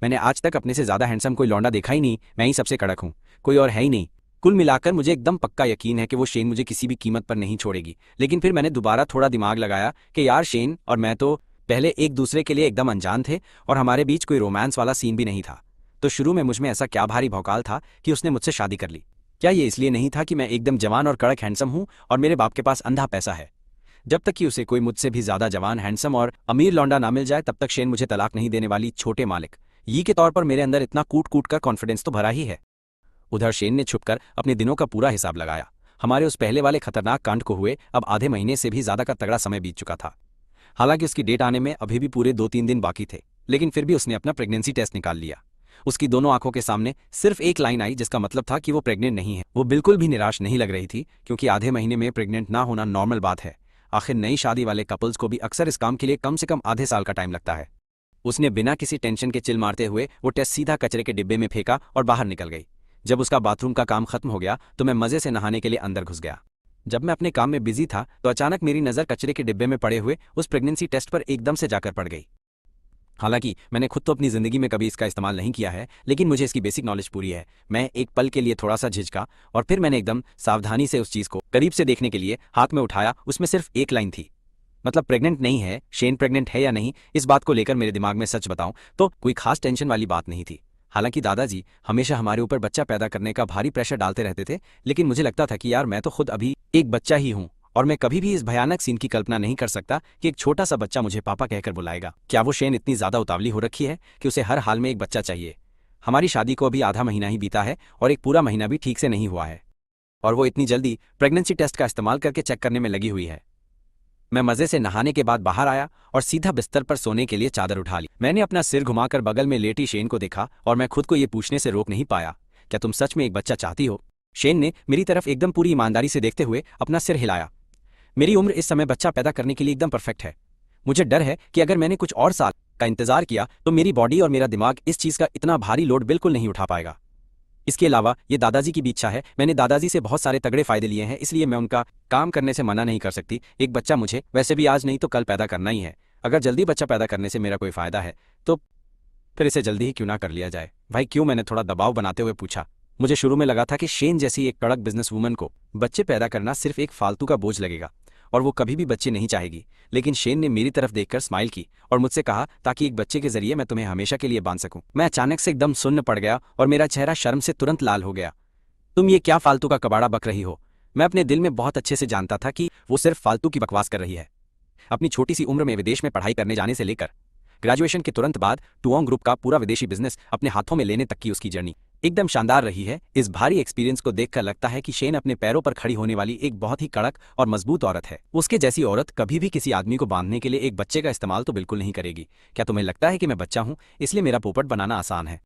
मैंने आज तक अपने से ज्यादा हैंडसम कोई लौंडा देखा ही नहीं। मैं ही सबसे कड़क हूँ, कोई और है ही नहीं। कुल मिलाकर मुझे एकदम पक्का यकीन है कि वो शेन मुझे किसी भी कीमत पर नहीं छोड़ेगी। लेकिन फिर मैंने दोबारा थोड़ा दिमाग लगाया कि यार शेन और मैं तो पहले एक दूसरे के लिए एकदम अनजान थे और हमारे बीच कोई रोमांस वाला सीन भी नहीं था। तो शुरू में मुझमें ऐसा क्या भारी भौकाल था कि उसने मुझसे शादी कर ली? क्या ये इसलिए नहीं था कि मैं एकदम जवान और कड़क हैंडसम हूँ और मेरे बाप के पास अंधा पैसा है? जब तक कि उसे कोई मुझसे भी ज्यादा जवान, हैंडसम और अमीर लौंडा ना मिल जाए, तब तक शेन मुझे तलाक नहीं देने वाली। छोटे मालिक ये के तौर पर मेरे अंदर इतना कूट कूट कर कॉन्फिडेंस तो भरा ही है। उधर शेन ने छुपकर अपने दिनों का पूरा हिसाब लगाया। हमारे उस पहले वाले खतरनाक कांड को हुए अब आधे महीने से भी ज्यादा का तगड़ा समय बीत चुका था। हालांकि उसकी डेट आने में अभी भी पूरे 2-3 दिन बाकी थे, लेकिन फिर भी उसने अपना प्रेगनेंसी टेस्ट निकाल लिया। उसकी दोनों आंखों के सामने सिर्फ एक लाइन आई, जिसका मतलब था कि वो प्रेग्नेंट नहीं है। वो बिल्कुल भी निराश नहीं लग रही थी, क्योंकि आधे महीने में प्रेग्नेंट ना होना नॉर्मल बात है। आखिर नई शादी वाले कपल्स को भी अक्सर इस काम के लिए कम से कम आधे साल का टाइम लगता है। उसने बिना किसी टेंशन के चिल मारते हुए वो टेस्ट सीधा कचरे के डिब्बे में फेंका और बाहर निकल गई। जब उसका बाथरूम का काम खत्म हो गया तो मैं मजे से नहाने के लिए अंदर घुस गया। जब मैं अपने काम में बिजी था तो अचानक मेरी नजर कचरे के डिब्बे में पड़े हुए उस प्रेगनेंसी टेस्ट पर एकदम से जाकर पड़ गई। हालांकि मैंने खुद तो अपनी जिंदगी में कभी इसका इस्तेमाल नहीं किया है, लेकिन मुझे इसकी बेसिक नॉलेज पूरी है। मैं एक पल के लिए थोड़ा सा झिझका और फिर मैंने एकदम सावधानी से उस चीज को करीब से देखने के लिए हाथ में उठाया। उसमें सिर्फ एक लाइन थी, मतलब प्रेग्नेंट नहीं है। शेन प्रेग्नेंट है या नहीं, इस बात को लेकर मेरे दिमाग में सच बताऊं तो कोई खास टेंशन वाली बात नहीं थी। हालांकि दादाजी हमेशा हमारे ऊपर बच्चा पैदा करने का भारी प्रेशर डालते रहते थे, लेकिन मुझे लगता था कि यार मैं तो खुद अभी एक बच्चा ही हूं और मैं कभी भी इस भयानक सीन की कल्पना नहीं कर सकता कि एक छोटा सा बच्चा मुझे पापा कहकर बुलाएगा। क्या वो शेन इतनी ज्यादा उतावली हो रखी है कि उसे हर हाल में एक बच्चा चाहिए? हमारी शादी को अभी आधा महीना ही बीता है और एक पूरा महीना भी ठीक से नहीं हुआ है, और वो इतनी जल्दी प्रेगनेंसी टेस्ट का इस्तेमाल करके चेक करने में लगी हुई है। मैं मजे से नहाने के बाद बाहर आया और सीधा बिस्तर पर सोने के लिए चादर उठा ली। मैंने अपना सिर घुमाकर बगल में लेटी शेन को देखा और मैं खुद को ये पूछने से रोक नहीं पाया, क्या तुम सच में एक बच्चा चाहती हो? शेन ने मेरी तरफ एकदम पूरी ईमानदारी से देखते हुए अपना सिर हिलाया। मेरी उम्र इस समय बच्चा पैदा करने के लिए एकदम परफेक्ट है। मुझे डर है कि अगर मैंने कुछ और साल का इंतजार किया तो मेरी बॉडी और मेरा दिमाग इस चीज का इतना भारी लोड बिल्कुल नहीं उठा पाएगा। इसके अलावा ये दादाजी की भी इच्छा है। मैंने दादाजी से बहुत सारे तगड़े फायदे लिए हैं, इसलिए मैं उनका काम करने से मना नहीं कर सकती। एक बच्चा मुझे वैसे भी आज नहीं तो कल पैदा करना ही है। अगर जल्दी बच्चा पैदा करने से मेरा कोई फायदा है तो फिर इसे जल्दी ही क्यों ना कर लिया जाए। भाई क्यों? मैंने थोड़ा दबाव बनाते हुए पूछा। मुझे शुरू में लगा था कि शेन जैसी एक कड़क बिजनेस वूमन को बच्चे पैदा करना सिर्फ एक फालतू का बोझ लगेगा और वो कभी भी बच्चे नहीं चाहेगी, लेकिन शेन ने मेरी तरफ देखकर स्माइल की और मुझसे कहा, ताकि एक बच्चे के जरिए मैं तुम्हें हमेशा के लिए बांध सकूं। मैं अचानक से एकदम सुन्न पड़ गया और मेरा चेहरा शर्म से तुरंत लाल हो गया। तुम ये क्या फालतू का कबाड़ा बक रही हो? मैं अपने दिल में बहुत अच्छे से जानता था कि वो सिर्फ फालतू की बकवास कर रही है। अपनी छोटी सी उम्र में विदेश में पढ़ाई करने जाने से लेकर ग्रेजुएशन के तुरंत बाद टुओंग ग्रुप का पूरा विदेशी बिजनेस अपने हाथों में लेने तक की उसकी जर्नी एकदम शानदार रही है। इस भारी एक्सपीरियंस को देखकर लगता है कि शेन अपने पैरों पर खड़ी होने वाली एक बहुत ही कड़क और मजबूत औरत है। उसके जैसी औरत कभी भी किसी आदमी को बांधने के लिए एक बच्चे का इस्तेमाल तो बिल्कुल नहीं करेगी। क्या तुम्हें लगता है कि मैं बच्चा हूं इसलिए मेरा पोपट बनाना आसान है?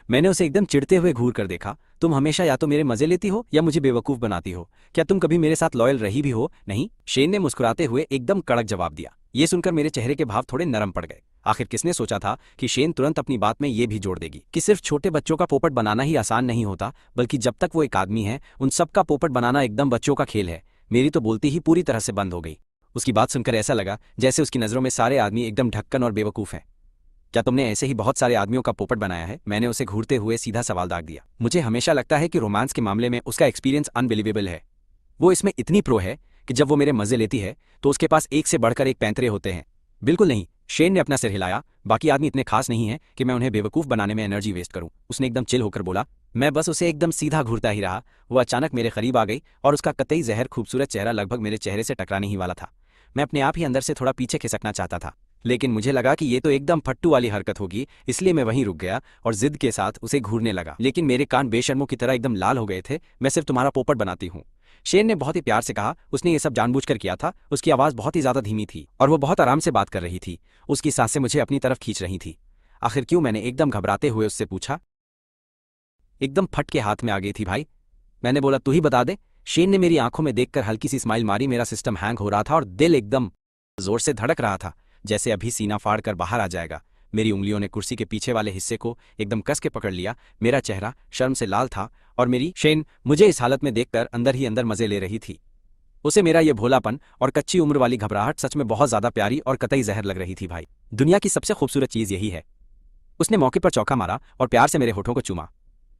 मैंने उसे एकदम चिढ़ते हुए घूर कर देखा। तुम हमेशा या तो मेरे मजे लेती हो या मुझे बेवकूफ बनाती हो। क्या तुम कभी मेरे साथ लॉयल रही भी हो? नहीं, शेन ने मुस्कुराते हुए एकदम कड़क जवाब दिया। ये सुनकर मेरे चेहरे के भाव थोड़े नरम पड़ गए। आखिर किसने सोचा था कि शेन तुरंत अपनी बात में ये भी जोड़ देगी कि सिर्फ छोटे बच्चों का पोपट बनाना ही आसान नहीं होता, बल्कि जब तक वो एक आदमी है उन सबका पोपट बनाना एकदम बच्चों का खेल है। मेरी तो बोलती ही पूरी तरह से बंद हो गई। उसकी बात सुनकर ऐसा लगा जैसे उसकी नजरों में सारे आदमी एकदम ढक्कन और बेवकूफ हैं। क्या तुमने ऐसे ही बहुत सारे आदमियों का पोपट बनाया है? मैंने उसे घूरते हुए सीधा सवाल दाग दिया। मुझे हमेशा लगता है कि रोमांस के मामले में उसका एक्सपीरियंस अनबिलीवेबल है। वो इसमें इतनी प्रो है कि जब वो मेरे मजे लेती है तो उसके पास एक से बढ़कर एक पैंतरे होते हैं। बिल्कुल नहीं, शेन ने अपना सिर हिलाया। बाकी आदमी इतने खास नहीं है कि मैं उन्हें बेवकूफ बनाने में एनर्जी वेस्ट करूं। उसने एकदम चिल होकर बोला। मैं बस उसे एकदम सीधा घूरता ही रहा। वो अचानक मेरे करीब आ गई और उसका कतई जहर खूबसूरत चेहरा लगभग मेरे चेहरे से टकराने ही वाला था। मैं अपने आप ही अंदर से थोड़ा पीछे खिसकना चाहता था, लेकिन मुझे लगा कि ये तो एकदम फट्टू वाली हरकत होगी, इसलिए मैं वहीं रुक गया और जिद के साथ उसे घूरने लगा। लेकिन मेरे कान बेशर्मों की तरह एकदम लाल हो गए थे। मैं सिर्फ तुम्हारा पोपट बनाती हूँ, शेन ने बहुत ही प्यार से कहा। उसने ये सब जानबूझकर किया था। उसकी आवाज बहुत ही ज्यादा धीमी थी और वो बहुत आराम से बात कर रही थी। उसकी सांसें मुझे अपनी तरफ खींच रही थी। आखिर क्यों? मैंने एकदम घबराते हुए उससे पूछा। एकदम फट के हाथ में आ गई थी भाई। मैंने बोला तू ही बता दे। शेन ने मेरी आंखों में देखकर हल्की सी स्माइल मारी। मेरा सिस्टम हैंग हो रहा था और दिल एकदम जोर से धड़क रहा था, जैसे अभी सीना फाड़ कर बाहर आ जाएगा। मेरी उंगलियों ने कुर्सी के पीछे वाले हिस्से को एकदम कस के पकड़ लिया। मेरा चेहरा शर्म से लाल था और मेरी शेन मुझे इस हालत में देखकर अंदर ही अंदर मजे ले रही थी। उसे मेरा ये भोलापन और कच्ची उम्र वाली घबराहट सच में बहुत ज्यादा प्यारी और कतई जहर लग रही थी भाई। दुनिया की सबसे खूबसूरत चीज यही है। उसने मौके पर चौका मारा और प्यार से मेरे होठों को चूमा।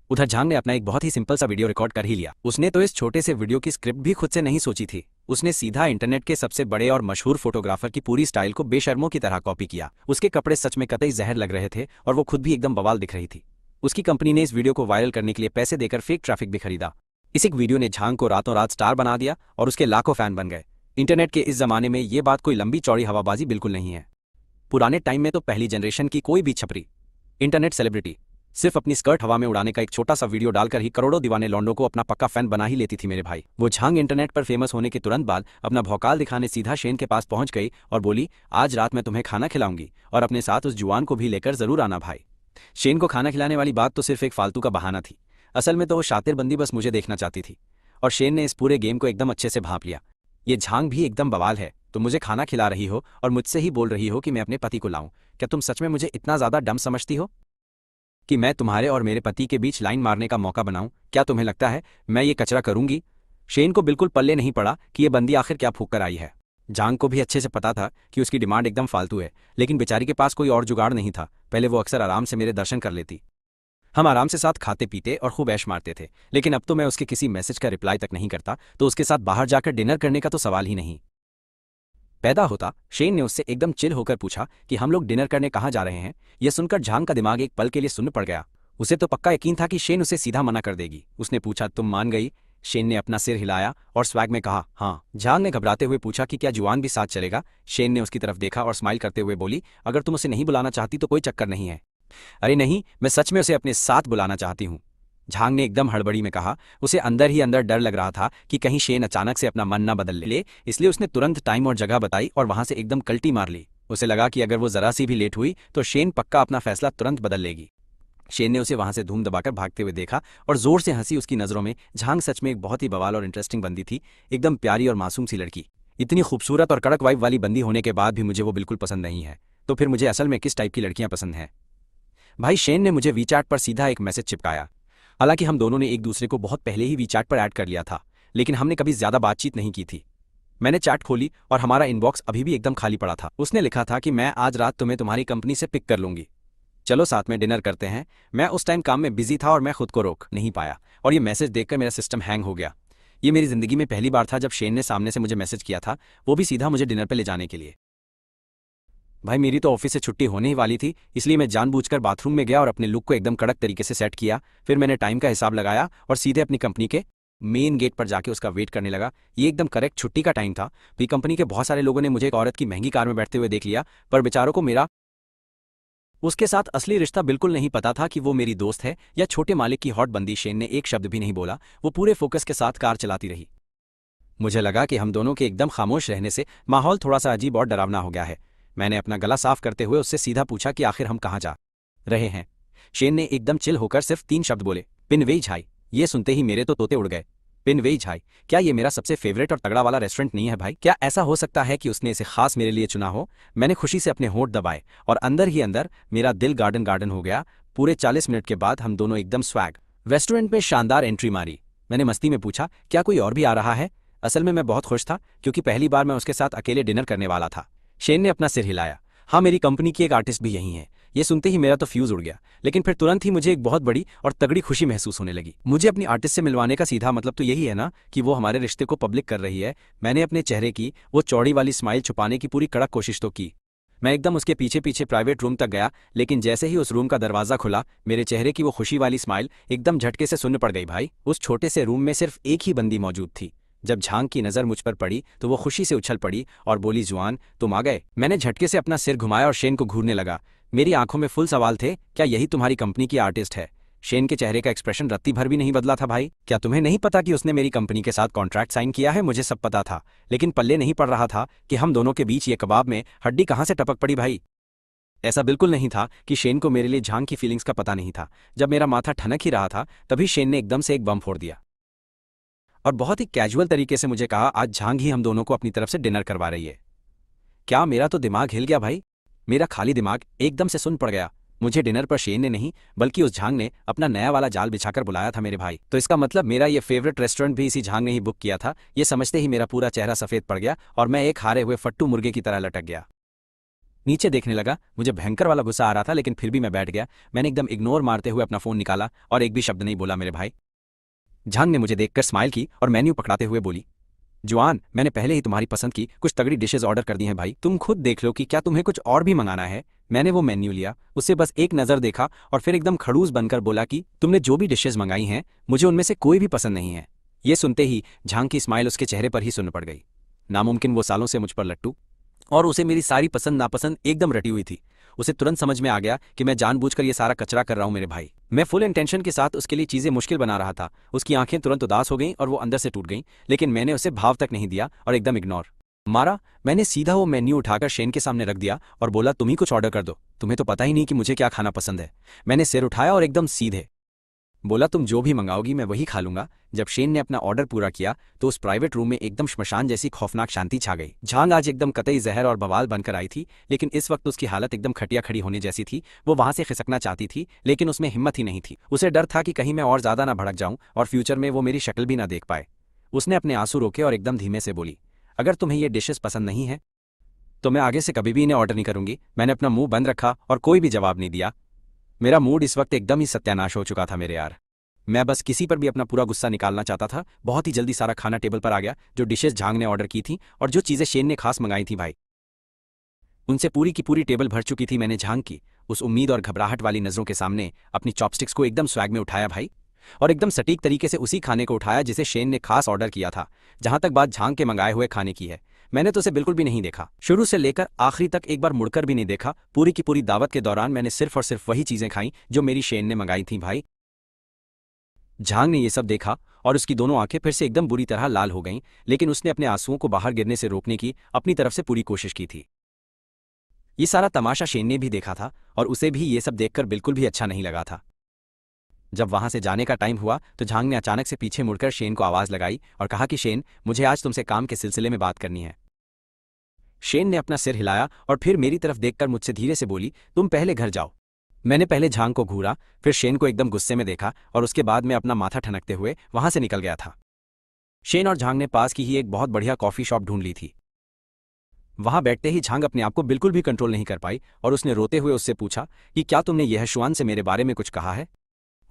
उधर झांग ने अपना एक बहुत ही सिंपल सा वीडियो रिकॉर्ड कर ही लिया। उसने तो इस छोटे से वीडियो की स्क्रिप्ट भी खुद से नहीं सोची थी। उसने सीधा इंटरनेट के सबसे बड़े और मशहूर फोटोग्राफर की पूरी स्टाइल को बेशर्मों की तरह कॉपी किया। उसके कपड़े सच में कतई जहर लग रहे थे और वो खुद भी एकदम बवाल दिख रही थी। उसकी कंपनी ने इस वीडियो को वायरल करने के लिए पैसे देकर फेक ट्रैफिक भी खरीदा। इस एक वीडियो ने झांग को रातों रात स्टार बना दिया और उसके लाखों फैन बन गए। इंटरनेट के इस जमाने में ये बात कोई लंबी चौड़ी हवाबाजी बिल्कुल नहीं है। पुराने टाइम में तो पहली जनरेशन की कोई भी छपरी इंटरनेट सेलिब्रिटी सिर्फ अपनी स्कर्ट हवा में उड़ाने का एक छोटा सा वीडियो डालकर ही करोड़ों दीवाने लौंडों को अपना पक्का फैन बना ही लेती थी मेरे भाई। वो झांग इंटरनेट पर फेमस होने के तुरंत बाद अपना भौकाल दिखाने सीधा शेन के पास पहुंच गई और बोली, आज रात मैं तुम्हें खाना खिलाऊंगी और अपने साथ उस जुआन को भी लेकर जरूर आना भाई। शेन को खाना खिलाने वाली बात तो सिर्फ एक फालतू का बहाना थी। असल में तो वो शातिर बंदी बस मुझे देखना चाहती थी और शेन ने इस पूरे गेम को एकदम अच्छे से भांप लिया। ये झांग भी एकदम बवाल है। तुम मुझे खाना खिला रही हो और मुझसे ही बोल रही हो कि मैं अपने पति को लाऊं। क्या तुम सच में मुझे इतना ज्यादा डम समझती हो कि मैं तुम्हारे और मेरे पति के बीच लाइन मारने का मौका बनाऊं? क्या तुम्हें लगता है मैं ये कचरा करूंगी? शेन को बिल्कुल पल्ले नहीं पड़ा कि ये बंदी आखिर क्या फूंक कर आई है। झांग को भी अच्छे से पता था कि उसकी डिमांड एकदम फालतू है, लेकिन बेचारी के पास कोई और जुगाड़ नहीं था। पहले वो अक्सर आराम से मेरे दर्शन कर लेती। हम आराम से साथ खाते पीते और खूब ऐश मारते थे, लेकिन अब तो मैं उसके किसी मैसेज का रिप्लाई तक नहीं करता, तो उसके साथ बाहर जाकर डिनर करने का तो सवाल ही नहीं पैदा होता। शेन ने उससे एकदम चिल होकर पूछा कि हम लोग डिनर करने कहाँ जा रहे हैं। यह सुनकर झांग का दिमाग एक पल के लिए सुन्न पड़ गया। उसे तो पक्का यकीन था कि शेन उसे सीधा मना कर देगी। उसने पूछा, तुम मान गई? शेन ने अपना सिर हिलाया और स्वैग में कहा, हाँ। झांग ने घबराते हुए पूछा कि क्या जुआन भी साथ चलेगा? शेन ने उसकी तरफ देखा और स्माइल करते हुए बोली, अगर तुम उसे नहीं बुलाना चाहती तो कोई चक्कर नहीं है। अरे नहीं, मैं सच में उसे अपने साथ बुलाना चाहती हूँ, झांग ने एकदम हड़बड़ी में कहा। उसे अंदर ही अंदर डर लग रहा था कि कहीं शेन अचानक से अपना मन न बदल ले, इसलिए उसने तुरंत टाइम और जगह बताई और वहां से एकदम कल्टी मार ली। उसे लगा कि अगर वो जरा सी भी लेट हुई तो शेन पक्का अपना फैसला तुरंत बदल लेगी। शेन ने उसे वहां से धूम दबाकर भागते हुए देखा और जोर से हंसी। उसकी नजरों में झांग सच में एक बहुत ही बवाल और इंटरेस्टिंग बंदी थी, एकदम प्यारी और मासूम सी लड़की। इतनी खूबसूरत और कड़क वाइब वाली बंदी होने के बाद भी मुझे वो बिल्कुल पसंद नहीं है। तो फिर मुझे असल में किस टाइप की लड़कियां पसंद हैं? भाई, शेन ने मुझे वीचैट पर सीधा एक मैसेज चिपकाया। हालांकि हम दोनों ने एक दूसरे को बहुत पहले ही वीचैट पर ऐड कर लिया था, लेकिन हमने कभी ज्यादा बातचीत नहीं की थी। मैंने चैट खोली और हमारा इनबॉक्स अभी भी एकदम खाली पड़ा था। उसने लिखा था कि मैं आज रात तुम्हें तुम्हारी कंपनी से पिक कर लूंगी, चलो साथ में डिनर करते हैं। मैं उस टाइम काम में बिजी था और मैं खुद को रोक नहीं पाया और ये मैसेज देखकर मेरा सिस्टम हैंग हो गया। ये मेरी जिंदगी में पहली बार था जब शेन ने सामने से मुझे मैसेज किया था, वो भी सीधा मुझे डिनर पर ले जाने के लिए। भाई, मेरी तो ऑफिस से छुट्टी होने ही वाली थी, इसलिए मैं जानबूझकर बाथरूम में गया और अपने लुक को एकदम कड़क तरीके से सेट किया। फिर मैंने टाइम का हिसाब लगाया और सीधे अपनी कंपनी के मेन गेट पर जाके उसका वेट करने लगा। ये एकदम करेक्ट छुट्टी का टाइम था। भी कंपनी के बहुत सारे लोगों ने मुझे एक औरत की महंगी कार में बैठते हुए देख लिया, पर बेचारों को मेरा उसके साथ असली रिश्ता बिल्कुल नहीं पता था कि वो मेरी दोस्त है या छोटे मालिक की हॉट बंदी। शेन ने एक शब्द भी नहीं बोला, वो पूरे फोकस के साथ कार चलाती रही। मुझे लगा कि हम दोनों के एकदम खामोश रहने से माहौल थोड़ा सा अजीब और डरावना हो गया है। मैंने अपना गला साफ करते हुए उससे सीधा पूछा कि आखिर हम कहाँ जा रहे हैं। शेन ने एकदम चिल होकर सिर्फ 3 शब्द बोले, पिनवेई झाई। ये सुनते ही मेरे तो तोते उड़ गए। पिनवेई झाई? क्या ये मेरा सबसे फेवरेट और तगड़ा वाला रेस्टोरेंट नहीं है भाई? क्या ऐसा हो सकता है कि उसने इसे खास मेरे लिए चुना हो? मैंने खुशी से अपने होंठ दबाए और अंदर ही अंदर मेरा दिल गार्डन गार्डन हो गया। पूरे 40 मिनट के बाद हम दोनों एकदम स्वैग रेस्टोरेंट में शानदार एंट्री मारी। मैंने मस्ती में पूछा, क्या कोई और भी आ रहा है? असल में मैं बहुत खुश था क्योंकि पहली बार मैं उसके साथ अकेले डिनर करने वाला था। शेन ने अपना सिर हिलाया। हाँ, मेरी कंपनी की एक आर्टिस्ट भी यहीं है। ये सुनते ही मेरा तो फ्यूज उड़ गया, लेकिन फिर तुरंत ही मुझे एक बहुत बड़ी और तगड़ी खुशी महसूस होने लगी। मुझे अपनी आर्टिस्ट से मिलवाने का सीधा मतलब तो यही है ना कि वो हमारे रिश्ते को पब्लिक कर रही है। मैंने अपने चेहरे की वो चौड़ी वाली स्माइल छुपाने की पूरी कड़क कोशिश तो की। मैं एकदम उसके पीछे पीछे प्राइवेट रूम तक गया, लेकिन जैसे ही उस रूम का दरवाजा खुला, मेरे चेहरे की वो खुशी वाली स्माइल एकदम झटके से शून्य पड़ गई भाई। उस छोटे से रूम में सिर्फ एक ही बंदी मौजूद थी। जब झांग की नजर मुझ पर पड़ी तो वो खुशी से उछल पड़ी और बोली, जुआन तुम आ गए। मैंने झटके से अपना सिर घुमाया और शेन को घूरने लगा। मेरी आंखों में फुल सवाल थे, क्या यही तुम्हारी कंपनी की आर्टिस्ट है? शेन के चेहरे का एक्सप्रेशन रत्ती भर भी नहीं बदला था। भाई, क्या तुम्हें नहीं पता कि उसने मेरी कंपनी के साथ कॉन्ट्रैक्ट साइन किया है? मुझे सब पता था, लेकिन पल्ले नहीं पड़ रहा था कि हम दोनों के बीच ये कबाब में हड्डी कहाँ से टपक पड़ी भाई। ऐसा बिल्कुल नहीं था कि शेन को मेरे लिए झांग की फीलिंग्स का पता नहीं था। जब मेरा माथा ठनक ही रहा था, तभी शेन ने एकदम से एक बम फोड़ दिया और बहुत ही कैजुअल तरीके से मुझे कहा, आज झांग ही हम दोनों को अपनी तरफ से डिनर करवा रही है। क्या मेरा तो दिमाग हिल गया भाई। मेरा खाली दिमाग एकदम से सुन पड़ गया। मुझे डिनर पर शेन ने नहीं, बल्कि उस झांग ने अपना नया वाला जाल बिछाकर बुलाया था मेरे भाई। तो इसका मतलब मेरा ये फेवरेट रेस्टोरेंट भी इसी झांग ने ही बुक किया था। ये समझते ही मेरा पूरा चेहरा सफेद पड़ गया और मैं एक हारे हुए फट्टू मुर्गे की तरह लटक गया। नीचे देखने लगा। मुझे भयंकर वाला गुस्सा आ रहा था, लेकिन फिर भी मैं बैठ गया। मैंने एकदम इग्नोर मारते हुए अपना फोन निकाला और एक भी शब्द नहीं बोला मेरे भाई। झांग ने मुझे देखकर स्माइल की और मेन्यू पकड़ाते हुए बोली, जुआन मैंने पहले ही तुम्हारी पसंद की कुछ तगड़ी डिशेज ऑर्डर कर दी हैं भाई, तुम खुद देख लो कि क्या तुम्हें कुछ और भी मंगाना है। मैंने वो मेन्यू लिया, उसे बस एक नज़र देखा और फिर एकदम खड़ूस बनकर बोला कि तुमने जो भी डिशेज मंगाई हैं, मुझे उनमें से कोई भी पसंद नहीं है। ये सुनते ही झांग की स्माइल उसके चेहरे पर ही सुन्न पड़ गई। नामुमकिन वो सालों से मुझ पर लट्टू और उसे मेरी सारी पसंद नापसंद एकदम रटी हुई थी। उसे तुरंत समझ में आ गया कि मैं जानबूझकर ये सारा कचरा कर रहा हूं मेरे भाई। मैं फुल इंटेंशन के साथ उसके लिए चीजें मुश्किल बना रहा था। उसकी आंखें तुरंत उदास हो गईं और वो अंदर से टूट गईं, लेकिन मैंने उसे भाव तक नहीं दिया और एकदम इग्नोर मारा। मैंने सीधा वो मेन्यू उठाकर शेन के सामने रख दिया और बोला, तुम ही कुछ ऑर्डर कर दो, तुम्हें तो पता ही नहीं कि मुझे क्या खाना पसंद है। मैंने सिर उठाया और एकदम सीधे बोला, तुम जो भी मंगाओगी मैं वही खा लूंगा। जब शेन ने अपना ऑर्डर पूरा किया तो उस प्राइवेट रूम में एकदम श्मशान जैसी खौफनाक शांति छा गई। झांग आज एकदम कतई जहर और बवाल बनकर आई थी, लेकिन इस वक्त उसकी हालत एकदम खटिया खड़ी होने जैसी थी। वो वहां से खिसकना चाहती थी, लेकिन उसमें हिम्मत ही नहीं थी। उसे डर था कि कहीं मैं और ज्यादा ना भड़क जाऊं और फ्यूचर में वो मेरी शक्ल भी ना देख पाए। उसने अपने आंसू रोके और एकदम धीमे से बोली, अगर तुम्हें ये डिशेस पसंद नहीं है तो मैं आगे से कभी भी इन्हें ऑर्डर नहीं करूंगी। मैंने अपना मुंह बंद रखा और कोई भी जवाब नहीं दिया। मेरा मूड इस वक्त एकदम ही सत्यानाश हो चुका था मेरे यार। मैं बस किसी पर भी अपना पूरा गुस्सा निकालना चाहता था। बहुत ही जल्दी सारा खाना टेबल पर आ गया, जो डिशेस झांग ने ऑर्डर की थी और जो चीजें शेन ने खास मंगाई थी भाई, उनसे पूरी की पूरी टेबल भर चुकी थी। मैंने झांग की उस उम्मीद और घबराहट वाली नजरों के सामने अपनी चॉपस्टिक्स को एकदम स्वैग में उठाया भाई, और एकदम सटीक तरीके से उसी खाने को उठाया जिसे शेन ने खास ऑर्डर किया था। जहां तक बात झांग के मंगाए हुए खाने की है, मैंने तो उसे बिल्कुल भी नहीं देखा। शुरू से लेकर आखिरी तक एक बार मुड़कर भी नहीं देखा। पूरी की पूरी दावत के दौरान मैंने सिर्फ और सिर्फ वही चीजें खाई जो मेरी शेन ने मंगाई थी भाई। झांग ने ये सब देखा और उसकी दोनों आंखें फिर से एकदम बुरी तरह लाल हो गईं, लेकिन उसने अपने आंसुओं को बाहर गिरने से रोकने की अपनी तरफ से पूरी कोशिश की थी। ये सारा तमाशा शेन ने भी देखा था और उसे भी ये सब देखकर बिल्कुल भी अच्छा नहीं लगा था। जब वहां से जाने का टाइम हुआ तो झांग ने अचानक से पीछे मुड़कर शेन को आवाज लगाई और कहा कि शेन, मुझे आज तुमसे काम के सिलसिले में बात करनी है। शेन ने अपना सिर हिलाया और फिर मेरी तरफ देखकर मुझसे धीरे से बोली, तुम पहले घर जाओ। मैंने पहले झांग को घूरा, फिर शेन को एकदम गुस्से में देखा और उसके बाद मैं अपना माथा ठनकते हुए वहां से निकल गया था। शेन और झांग ने पास की ही एक बहुत बढ़िया कॉफी शॉप ढूंढ ली थी। वहां बैठते ही झांग अपने आप को बिल्कुल भी कंट्रोल नहीं कर पाई और उसने रोते हुए उससे पूछा कि क्या तुमने यह शुआन से मेरे बारे में कुछ कहा है?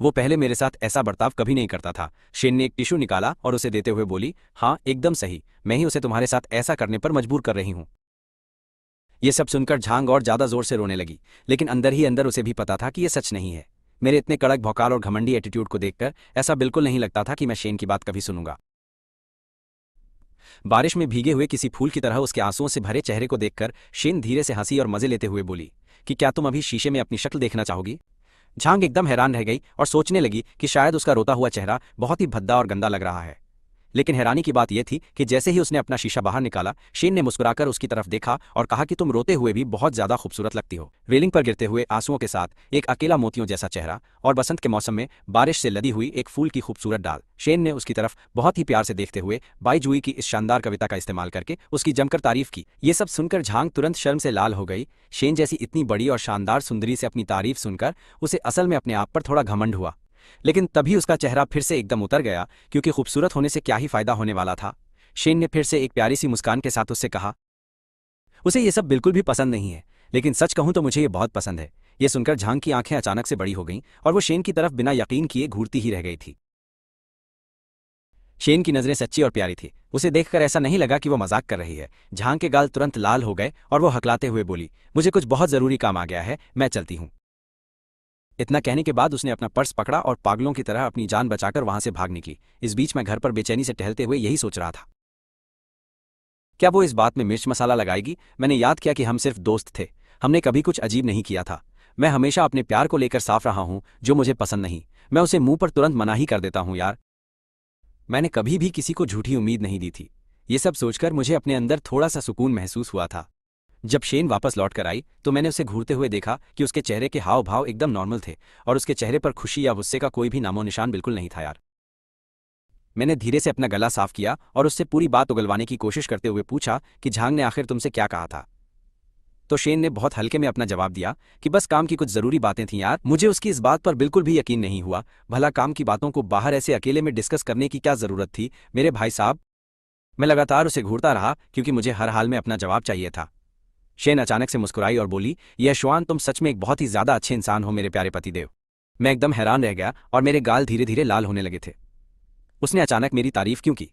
वो पहले मेरे साथ ऐसा बर्ताव कभी नहीं करता था। शेन ने एक टिश्यू निकाला और उसे देते हुए बोली, हाँ एकदम सही, मैं ही उसे तुम्हारे साथ ऐसा करने पर मजबूर कर रही हूं। ये सब सुनकर झांग और ज्यादा जोर से रोने लगी, लेकिन अंदर ही अंदर उसे भी पता था कि यह सच नहीं है। मेरे इतने कड़क भौकाल और घमंडी एटीट्यूड को देखकर ऐसा बिल्कुल नहीं लगता था कि मैं शेन की बात कभी सुनूंगा। बारिश में भीगे हुए किसी फूल की तरह उसके आंसुओं से भरे चेहरे को देखकर शेन धीरे से हंसी और मजे लेते हुए बोली, कि क्या तुम अभी शीशे में अपनी शक्ल देखना चाहोगी। झांग एकदम हैरान रह गई और सोचने लगी कि शायद उसका रोता हुआ चेहरा बहुत ही भद्दा और गंदा लग रहा है। लेकिन हैरानी की बात यह थी कि जैसे ही उसने अपना शीशा बाहर निकाला, शेन ने मुस्कुराकर उसकी तरफ देखा और कहा कि तुम रोते हुए भी बहुत ज्यादा खूबसूरत लगती हो। रेलिंग पर गिरते हुए आंसुओं के साथ एक अकेला मोतियों जैसा चेहरा और बसंत के मौसम में बारिश से लदी हुई एक फूल की खूबसूरत डाल। शेन ने उसकी तरफ बहुत ही प्यार से देखते हुए बाई जुई की इस शानदार कविता का इस्तेमाल करके उसकी जमकर तारीफ की। ये सब सुनकर झांग तुरंत शर्म से लाल हो गई। शेन जैसी इतनी बड़ी और शानदार सुंदरी से अपनी तारीफ सुनकर उसे असल में अपने आप पर थोड़ा घमंड हुआ। लेकिन तभी उसका चेहरा फिर से एकदम उतर गया, क्योंकि खूबसूरत होने से क्या ही फायदा होने वाला था। शेन ने फिर से एक प्यारी सी मुस्कान के साथ उससे कहा, उसे ये सब बिल्कुल भी पसंद नहीं है, लेकिन सच कहूं तो मुझे ये बहुत पसंद है। ये सुनकर झांग की आंखें अचानक से बड़ी हो गईं और वो शेन की तरफ बिना यकीन किए घूरती ही रह गई थी। शेन की नजरें सच्ची और प्यारी थी। उसे देखकर ऐसा नहीं लगा कि वो मजाक कर रही है। झांग के गाल तुरंत लाल हो गए और वो हकलाते हुए बोली, मुझे कुछ बहुत जरूरी काम आ गया है, मैं चलती हूँ। इतना कहने के बाद उसने अपना पर्स पकड़ा और पागलों की तरह अपनी जान बचाकर वहां से भाग निकली। इस बीच मैं घर पर बेचैनी से टहलते हुए यही सोच रहा था, क्या वो इस बात में मिर्च मसाला लगाएगी। मैंने याद किया कि हम सिर्फ दोस्त थे, हमने कभी कुछ अजीब नहीं किया था। मैं हमेशा अपने प्यार को लेकर साफ रहा हूं, जो मुझे पसंद नहीं मैं उसे मुंह पर तुरंत मना ही कर देता हूं यार। मैंने कभी भी किसी को झूठी उम्मीद नहीं दी थी। ये सब सोचकर मुझे अपने अंदर थोड़ा सा सुकून महसूस हुआ था। जब शेन वापस लौट कर आई तो मैंने उसे घूरते हुए देखा कि उसके चेहरे के हाव भाव एकदम नॉर्मल थे और उसके चेहरे पर खुशी या गुस्से का कोई भी नामो निशान बिल्कुल नहीं था यार। मैंने धीरे से अपना गला साफ किया और उससे पूरी बात उगलवाने की कोशिश करते हुए पूछा कि झांग ने आखिर तुमसे क्या कहा था। तो शेन ने बहुत हल्के में अपना जवाब दिया कि बस काम की कुछ जरूरी बातें थीं यार। मुझे उसकी इस बात पर बिल्कुल भी यकीन नहीं हुआ। भला काम की बातों को बाहर ऐसे अकेले में डिस्कस करने की क्या जरूरत थी मेरे भाई साहब। मैं लगातार उसे घूरता रहा क्योंकि मुझे हर हाल में अपना जवाब चाहिए था। शेन अचानक से मुस्कुराई और बोली, यशवान तुम सच में एक बहुत ही ज्यादा अच्छे इंसान हो मेरे प्यारे पतिदेव। मैं एकदम हैरान रह गया और मेरे गाल धीरे धीरे लाल होने लगे थे। उसने अचानक मेरी तारीफ क्यों की।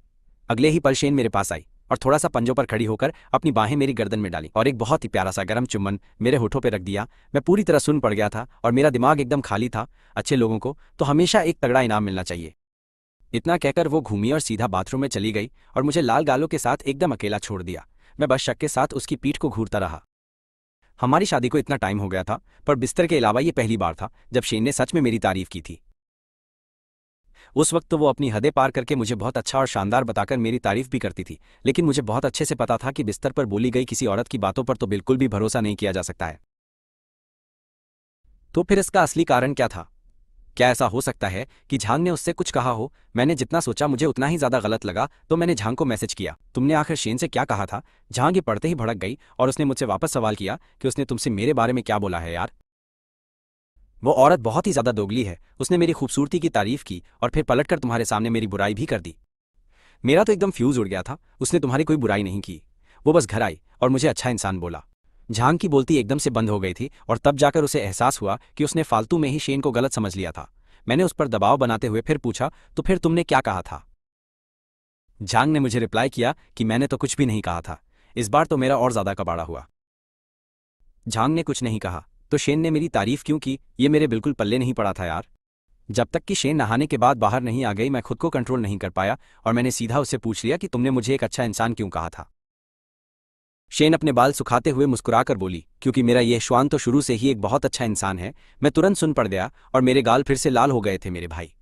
अगले ही पल शेन मेरे पास आई और थोड़ा सा पंजों पर खड़ी होकर अपनी बाहें मेरी गर्दन में डाली और एक बहुत ही प्यारा सा गर्म चुम्बन मेरे होठों पर रख दिया। मैं पूरी तरह सुन पड़ गया था और मेरा दिमाग एकदम खाली था। अच्छे लोगों को तो हमेशा एक तगड़ा इनाम मिलना चाहिए। इतना कहकर वो घूमी और सीधा बाथरूम में चली गई और मुझे लाल गालों के साथ एकदम अकेला छोड़ दिया। मैं बस शक के साथ उसकी पीठ को घूरता रहा। हमारी शादी को इतना टाइम हो गया था, पर बिस्तर के अलावा ये पहली बार था जब शेन ने सच में मेरी तारीफ की थी। उस वक्त तो वो अपनी हदें पार करके मुझे बहुत अच्छा और शानदार बताकर मेरी तारीफ भी करती थी, लेकिन मुझे बहुत अच्छे से पता था कि बिस्तर पर बोली गई किसी औरत की बातों पर तो बिल्कुल भी भरोसा नहीं किया जा सकता है। तो फिर इसका असली कारण क्या था। क्या ऐसा हो सकता है कि झांग ने उससे कुछ कहा हो। मैंने जितना सोचा मुझे उतना ही ज्यादा गलत लगा, तो मैंने झांग को मैसेज किया, तुमने आखिर शेन से क्या कहा था। झांग ये पढ़ते ही भड़क गई और उसने मुझसे वापस सवाल किया कि उसने तुमसे मेरे बारे में क्या बोला है यार। वो औरत बहुत ही ज्यादा दोगली है। उसने मेरी खूबसूरती की तारीफ की और फिर पलटकर तुम्हारे सामने मेरी बुराई भी कर दी। मेरा तो एकदम फ्यूज उड़ गया था। उसने तुम्हारी कोई बुराई नहीं की, वो बस घर आई और मुझे अच्छा इंसान बोला। झांग की बोलती एकदम से बंद हो गई थी और तब जाकर उसे एहसास हुआ कि उसने फालतू में ही शेन को गलत समझ लिया था। मैंने उस पर दबाव बनाते हुए फिर पूछा, तो फिर तुमने क्या कहा था। झांग ने मुझे रिप्लाई किया कि मैंने तो कुछ भी नहीं कहा था। इस बार तो मेरा और ज्यादा कबाड़ा हुआ। झांग ने कुछ नहीं कहा तो शेन ने मेरी तारीफ क्यों की, ये मेरे बिल्कुल पल्ले नहीं पड़ा था यार। जब तक कि शेन नहाने के बाद बाहर नहीं आ गई मैं खुद को कंट्रोल नहीं कर पाया और मैंने सीधा उससे पूछ लिया कि तुमने मुझे एक अच्छा इंसान क्यों कहा था। शेन अपने बाल सुखाते हुए मुस्कुराकर बोली, क्योंकि मेरा यह श्वान तो शुरू से ही एक बहुत अच्छा इंसान है। मैं तुरंत सुन पड़ गया और मेरे गाल फिर से लाल हो गए थे मेरे भाई।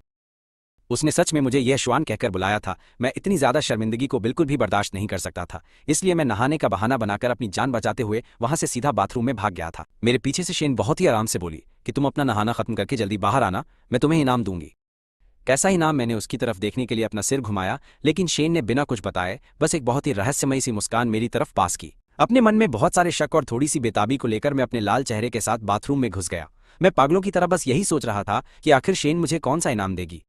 उसने सच में मुझे यह श्वान कहकर बुलाया था। मैं इतनी ज्यादा शर्मिंदगी को बिल्कुल भी बर्दाश्त नहीं कर सकता था, इसलिए मैं नहाने का बहाना बनाकर अपनी जान बचाते हुए वहां से सीधा बाथरूम में भाग गया था। मेरे पीछे से शेन बहुत ही आराम से बोली कि तुम अपना नहाना खत्म करके जल्दी बाहर आना, मैं तुम्हें इनाम दूंगी। कैसा इनाम। मैंने उसकी तरफ देखने के लिए अपना सिर घुमाया, लेकिन शेन ने बिना कुछ बताए बस एक बहुत ही रहस्यमयी सी मुस्कान मेरी तरफ पास की। अपने मन में बहुत सारे शक और थोड़ी सी बेताबी को लेकर मैं अपने लाल चेहरे के साथ बाथरूम में घुस गया। मैं पागलों की तरह बस यही सोच रहा था कि आखिर शेन मुझे कौन सा इनाम देगी।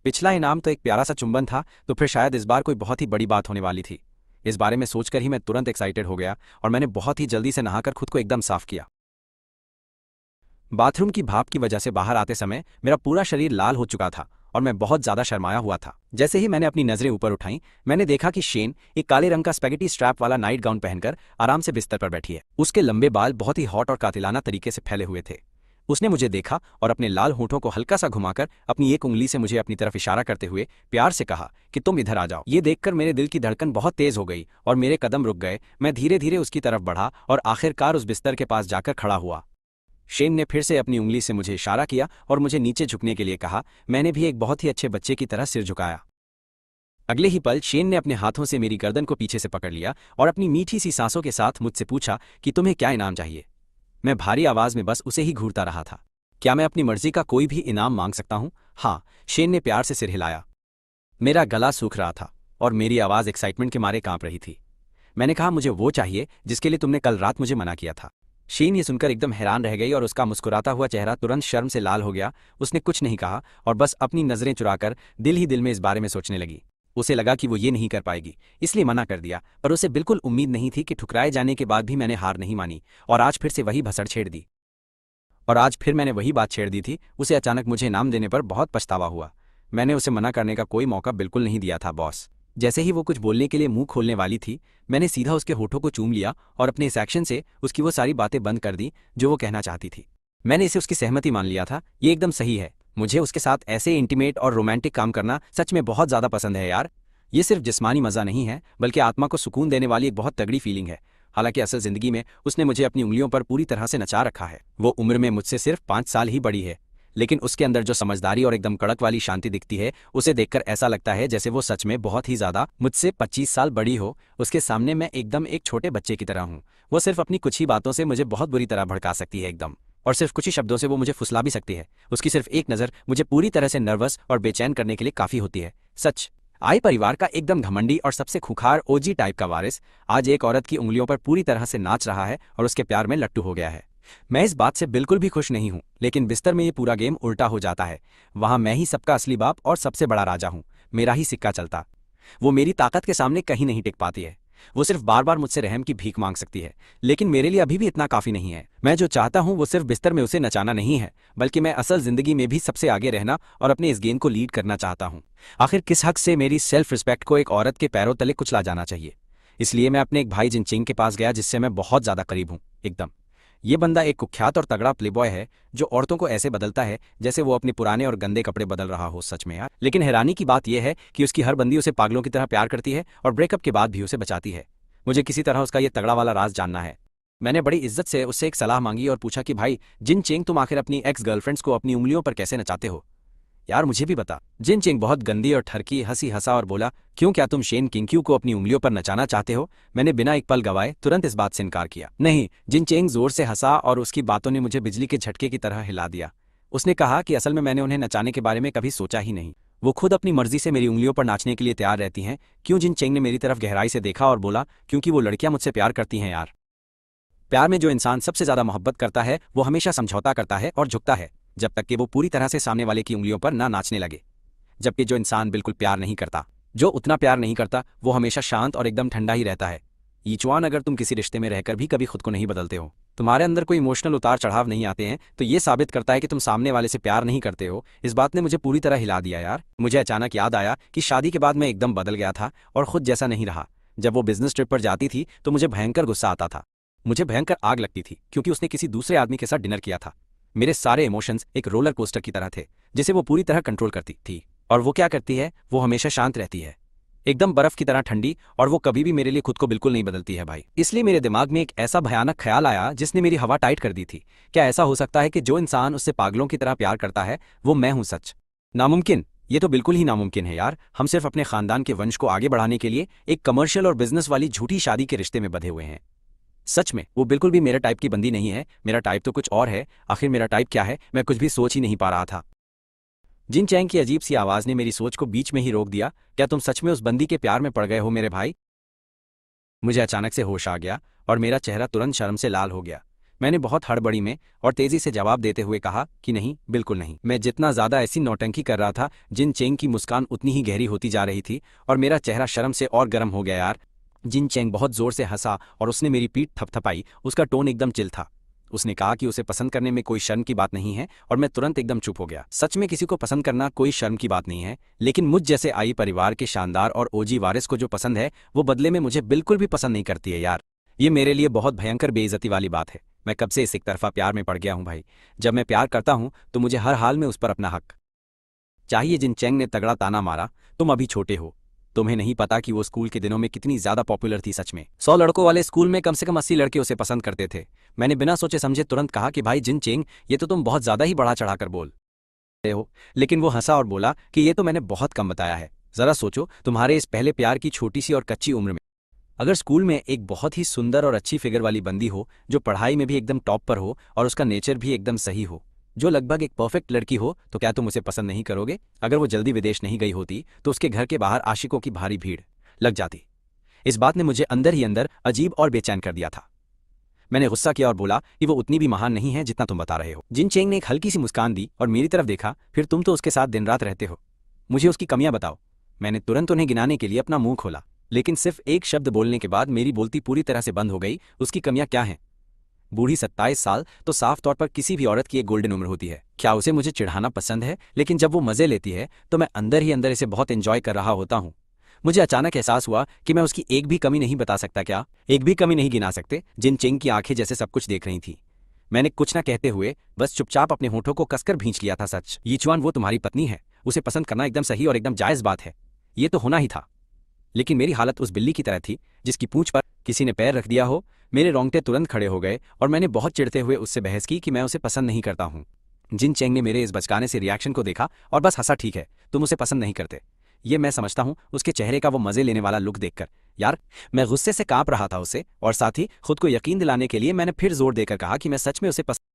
पिछला इनाम तो एक प्यारा सा चुंबन था, तो फिर शायद इस बार कोई बहुत ही बड़ी बात होने वाली थी। इस बारे में सोचकर ही मैं तुरंत एक्साइटेड हो गया और मैंने बहुत ही जल्दी से नहाकर खुद को एकदम साफ किया। बाथरूम की भाप की वजह से बाहर आते समय मेरा पूरा शरीर लाल हो चुका था और मैं बहुत ज्यादा शर्माया हुआ था। जैसे ही मैंने अपनी नजरें ऊपर उठाई, मैंने देखा कि शेन एक काले रंग का स्पैगेटी स्ट्रैप वाला नाइट गाउन पहनकर आराम से बिस्तर पर बैठी है। उसके लंबे बाल बहुत ही हॉट और कातिलाना तरीके से फैले हुए थे। उसने मुझे देखा और अपने लाल होठों को हल्का सा घुमाकर अपनी एक उंगली से मुझे अपनी तरफ इशारा करते हुए प्यार से कहा कि तुम इधर आ जाओ। ये देखकर मेरे दिल की धड़कन बहुत तेज हो गई और मेरे कदम रुक गए। मैं धीरे धीरे उसकी तरफ बढ़ा और आखिरकार उस बिस्तर के पास जाकर खड़ा हुआ। शेन ने फिर से अपनी उंगली से मुझे इशारा किया और मुझे नीचे झुकने के लिए कहा। मैंने भी एक बहुत ही अच्छे बच्चे की तरह सिर झुकाया। अगले ही पल शेन ने अपने हाथों से मेरी गर्दन को पीछे से पकड़ लिया और अपनी मीठी सी सांसों के साथ मुझसे पूछा कि तुम्हें क्या इनाम चाहिए। मैं भारी आवाज में बस उसे ही घूरता रहा था। क्या मैं अपनी मर्जी का कोई भी इनाम मांग सकता हूं? हाँ, शेन ने प्यार से सिर हिलाया। मेरा गला सूख रहा था और मेरी आवाज एक्साइटमेंट के मारे कांप रही थी। मैंने कहा, मुझे वो चाहिए जिसके लिए तुमने कल रात मुझे मना किया था। शेन ये सुनकर एकदम हैरान रह गई और उसका मुस्कुराता हुआ चेहरा तुरंत शर्म से लाल हो गया। उसने कुछ नहीं कहा और बस अपनी नजरें चुराकर दिल ही दिल में इस बारे में सोचने लगी। उसे लगा कि वो ये नहीं कर पाएगी, इसलिए मना कर दिया, पर उसे बिल्कुल उम्मीद नहीं थी कि ठुकराए जाने के बाद भी मैंने हार नहीं मानी और आज फिर से वही भसड़ छेड़ दी। और आज फिर मैंने वही बात छेड़ दी थी। उसे अचानक मुझे इनाम देने पर बहुत पछतावा हुआ। मैंने उसे मना करने का कोई मौका बिल्कुल नहीं दिया था बॉस। जैसे ही वो कुछ बोलने के लिए मुंह खोलने वाली थी, मैंने सीधा उसके होठों को चूम लिया और अपने इस एक्शन से उसकी वो सारी बातें बंद कर दी जो वो कहना चाहती थी। मैंने इसे उसकी सहमति मान लिया था। ये एकदम सही है। मुझे उसके साथ ऐसे इंटीमेट और रोमांटिक काम करना सच में बहुत ज्यादा पसंद है यार। ये सिर्फ जिस्मानी मजा नहीं है, बल्कि आत्मा को सुकून देने वाली एक बहुत तगड़ी फीलिंग है। हालांकि असल जिंदगी में उसने मुझे अपनी उंगलियों पर पूरी तरह से नचा रखा है। वो उम्र में मुझसे सिर्फ 5 साल ही बड़ी है, लेकिन उसके अंदर जो समझदारी और एकदम कड़क वाली शांति दिखती है, उसे देखकर ऐसा लगता है जैसे वो सच में बहुत ही ज्यादा मुझसे 25 साल बड़ी हो। उसके सामने मैं एकदम एक छोटे बच्चे की तरह हूँ। वो सिर्फ अपनी कुछ ही बातों से मुझे बहुत बुरी तरह भड़का सकती है एकदम, और सिर्फ कुछ ही शब्दों से वो मुझे फुसला भी सकती है। उसकी सिर्फ एक नज़र मुझे पूरी तरह से नर्वस और बेचैन करने के लिए काफ़ी होती है। सच, आई परिवार का एकदम घमंडी और सबसे खूंखार ओजी टाइप का वारिस आज एक औरत की उंगलियों पर पूरी तरह से नाच रहा है और उसके प्यार में लट्टू हो गया है। मैं इस बात से बिल्कुल भी खुश नहीं हूं, लेकिन बिस्तर में ये पूरा गेम उल्टा हो जाता है। वहां मैं ही सबका असली बाप और सबसे बड़ा राजा हूं। मेरा ही सिक्का चलता। वो मेरी ताकत के सामने कहीं नहीं टिक पाती है। वो सिर्फ बार बार मुझसे रहम की भीख मांग सकती है, लेकिन मेरे लिए अभी भी इतना काफी नहीं है। मैं जो चाहता हूं वो सिर्फ बिस्तर में उसे नचाना नहीं है, बल्कि मैं असल जिंदगी में भी सबसे आगे रहना और अपने इस गेम को लीड करना चाहता हूं। आखिर किस हक से मेरी सेल्फ रिस्पेक्ट को एक औरत के पैरों तले कुचला जाना चाहिए? इसलिए मैं अपने एक भाई जिनचिंग के पास गया, जिससे मैं बहुत ज्यादा करीब हूं एकदम। ये बंदा एक कुख्यात और तगड़ा प्लेबॉय है जो औरतों को ऐसे बदलता है जैसे वो अपने पुराने और गंदे कपड़े बदल रहा हो। सच में यार, लेकिन हैरानी की बात यह है कि उसकी हर बंदी उसे पागलों की तरह प्यार करती है और ब्रेकअप के बाद भी उसे बचाती है। मुझे किसी तरह उसका ये तगड़ा वाला राज जानना है। मैंने बड़ी इज्जत से उससे एक सलाह मांगी और पूछा कि भाई जिन चेंग, तुम आखिर अपनी एक्स गर्लफ्रेंड्स को अपनी उंगलियों पर कैसे नचाते हो? यार मुझे भी बता। जिन चेंग बहुत गंदी और ठरकी हंसी हंसा और बोला, क्यों, क्या तुम शेन किंग्क्यू को अपनी उंगलियों पर नचाना चाहते हो? मैंने बिना एक पल गवाए तुरंत इस बात से इनकार किया। नहीं। जिन चेंग जोर से हंसा और उसकी बातों ने मुझे बिजली के झटके की तरह हिला दिया। उसने कहा कि असल में मैंने उन्हें नचाने के बारे में कभी सोचा ही नहीं। वो खुद अपनी मर्जी से मेरी उंगलियों पर नाचने के लिए तैयार रहती हैं। क्यों? जिन चेंग ने मेरी तरफ गहराई से देखा और बोला, क्योंकि वो लड़कियां मुझसे प्यार करती हैं यार। प्यार में जो इंसान सबसे ज्यादा मोहब्बत करता है वो हमेशा समझौता करता है और झुकता है, जब तक कि वो पूरी तरह से सामने वाले की उंगलियों पर ना नाचने लगे। जबकि जो इंसान बिल्कुल प्यार नहीं करता, जो उतना प्यार नहीं करता, वो हमेशा शांत और एकदम ठंडा ही रहता है। यीचुआन, अगर तुम किसी रिश्ते में रहकर भी कभी खुद को नहीं बदलते हो, तुम्हारे अंदर कोई इमोशनल उतार चढ़ाव नहीं आते हैं, तो ये साबित करता है कि तुम सामने वाले से प्यार नहीं करते हो। इस बात ने मुझे पूरी तरह हिला दिया यार। मुझे अचानक याद आया कि शादी के बाद मैं एकदम बदल गया था और खुद जैसा नहीं रहा। जब वो बिजनेस ट्रिप पर जाती थी तो मुझे भयंकर गुस्सा आता था। मुझे भयंकर आग लगती थी क्योंकि उसने किसी दूसरे आदमी के साथ डिनर किया था। मेरे सारे इमोशंस एक रोलर कोस्टर की तरह थे जिसे वो पूरी तरह कंट्रोल करती थी। और वो क्या करती है? वो हमेशा शांत रहती है, एकदम बर्फ की तरह ठंडी, और वो कभी भी मेरे लिए खुद को बिल्कुल नहीं बदलती है भाई। इसलिए मेरे दिमाग में एक ऐसा भयानक ख्याल आया जिसने मेरी हवा टाइट कर दी थी। क्या ऐसा हो सकता है कि जो इंसान उससे पागलों की तरह प्यार करता है वो मैं हूं? सच, नामुमकिन। ये तो बिल्कुल ही नामुमकिन है यार। हम सिर्फ अपने खानदान के वंश को आगे बढ़ाने के लिए एक कमर्शियल और बिजनेस वाली झूठी शादी के रिश्ते में बंधे हुए हैं। सच में वो बिल्कुल भी मेरे टाइप की बंदी नहीं है। मेरा टाइप तो कुछ और है। आखिर मेरा टाइप क्या है, मैं कुछ भी सोच ही नहीं पा रहा था। जिन चैंग की अजीब सी आवाज ने मेरी सोच को बीच में ही रोक दिया। क्या तुम सच में उस बंदी के प्यार में पड़ गए हो मेरे भाई? मुझे अचानक से होश आ गया और मेरा चेहरा तुरंत शर्म से लाल हो गया। मैंने बहुत हड़बड़ी में और तेजी से जवाब देते हुए कहा कि नहीं, बिल्कुल नहीं। मैं जितना ज्यादा ऐसी नौटंकी कर रहा था, जिन चेंग की मुस्कान उतनी ही गहरी होती जा रही थी और मेरा चेहरा शर्म से और गर्म हो गया यार। जिन चेंग बहुत जोर से हंसा और उसने मेरी पीठ थपथपाई। उसका टोन एकदम चिल था। उसने कहा कि उसे पसंद करने में कोई शर्म की बात नहीं है, और मैं तुरंत एकदम चुप हो गया। सच में किसी को पसंद करना कोई शर्म की बात नहीं है, लेकिन मुझ जैसे आई परिवार के शानदार और ओजी वारिस को जो पसंद है वो बदले में मुझे बिल्कुल भी पसंद नहीं करती है यार। ये मेरे लिए बहुत भयंकर बेइज्जती वाली बात है। मैं कब से इस एक तरफा प्यार में पड़ गया हूँ भाई। जब मैं प्यार करता हूँ तो मुझे हर हाल में उस पर अपना हक चाहिए। जिन चेंग ने तगड़ा ताना मारा, तुम अभी छोटे हो, तुम्हें नहीं पता कि वो स्कूल के दिनों में कितनी ज्यादा पॉपुलर थी। सच में 100 लड़कों वाले स्कूल में कम से कम 80 लड़के उसे पसंद करते थे। मैंने बिना सोचे समझे तुरंत कहा कि भाई जिन चेंग, ये तो तुम बहुत ज्यादा ही बढ़ा चढ़ाकर बोल रहे हो। लेकिन वो हंसा और बोला कि ये तो मैंने बहुत कम बताया है। जरा सोचो, तुम्हारे इस पहले प्यार की छोटी सी और कच्ची उम्र में अगर स्कूल में एक बहुत ही सुंदर और अच्छी फिगर वाली बंदी हो, जो पढ़ाई में भी एकदम टॉप पर हो और उसका नेचर भी एकदम सही हो, जो लगभग एक परफेक्ट लड़की हो, तो क्या तुम उसे पसंद नहीं करोगे? अगर वो जल्दी विदेश नहीं गई होती तो उसके घर के बाहर आशिकों की भारी भीड़ लग जाती। इस बात ने मुझे अंदर ही अंदर अजीब और बेचैन कर दिया था। मैंने गुस्सा किया और बोला कि वो उतनी भी महान नहीं है जितना तुम बता रहे हो। जिन चेंग ने एक हल्की सी मुस्कान दी और मेरी तरफ देखा। फिर तुम तो उसके साथ दिन रात रहते हो, मुझे उसकी कमियां बताओ। मैंने तुरंत उन्हें गिनाने के लिए अपना मुंह खोला, लेकिन सिर्फ एक शब्द बोलने के बाद मेरी बोलती पूरी तरह से बंद हो गई। उसकी कमियां क्या हैं? बूढ़ी 27 साल तो साफ तौर पर किसी भी औरत की एक गोल्डन उम्र होती है। क्या उसे मुझे चिढ़ाना पसंद है? लेकिन जब वो मजे लेती है तो मैं अंदर ही अंदर इसे बहुत एंजॉय कर रहा होता हूँ। मुझे अचानक एहसास हुआ कि मैं उसकी एक भी कमी नहीं बता सकता। क्या एक भी कमी नहीं गिना सकते? जिन चिंग की आंखें जैसे सब कुछ देख रही थी। मैंने कुछ न कहते हुए बस चुपचाप अपने होठों को कसकर भींच लिया था। सच यीचुआन, वो तुम्हारी पत्नी है, उसे पसंद करना एकदम सही और एकदम जायज बात है। ये तो होना ही था। लेकिन मेरी हालत उस बिल्ली की तरह थी जिसकी पूंछ पर किसी ने पैर रख दिया हो। मेरे रोंगटे तुरंत खड़े हो गए और मैंने बहुत चिढ़ते हुए उससे बहस की कि मैं उसे पसंद नहीं करता हूँ। जिन चेंग ने मेरे इस बचकाने से रिएक्शन को देखा और बस हंसा। ठीक है, तुम उसे पसंद नहीं करते, ये मैं समझता हूँ उसके चेहरे का वो मजे लेने वाला लुक देखकर। यार, मैं गुस्से से कांप रहा था उसे, और साथ ही खुद को यकीन दिलाने के लिए मैंने फिर जोर देकर कहा कि मैं सच में उसे पसंद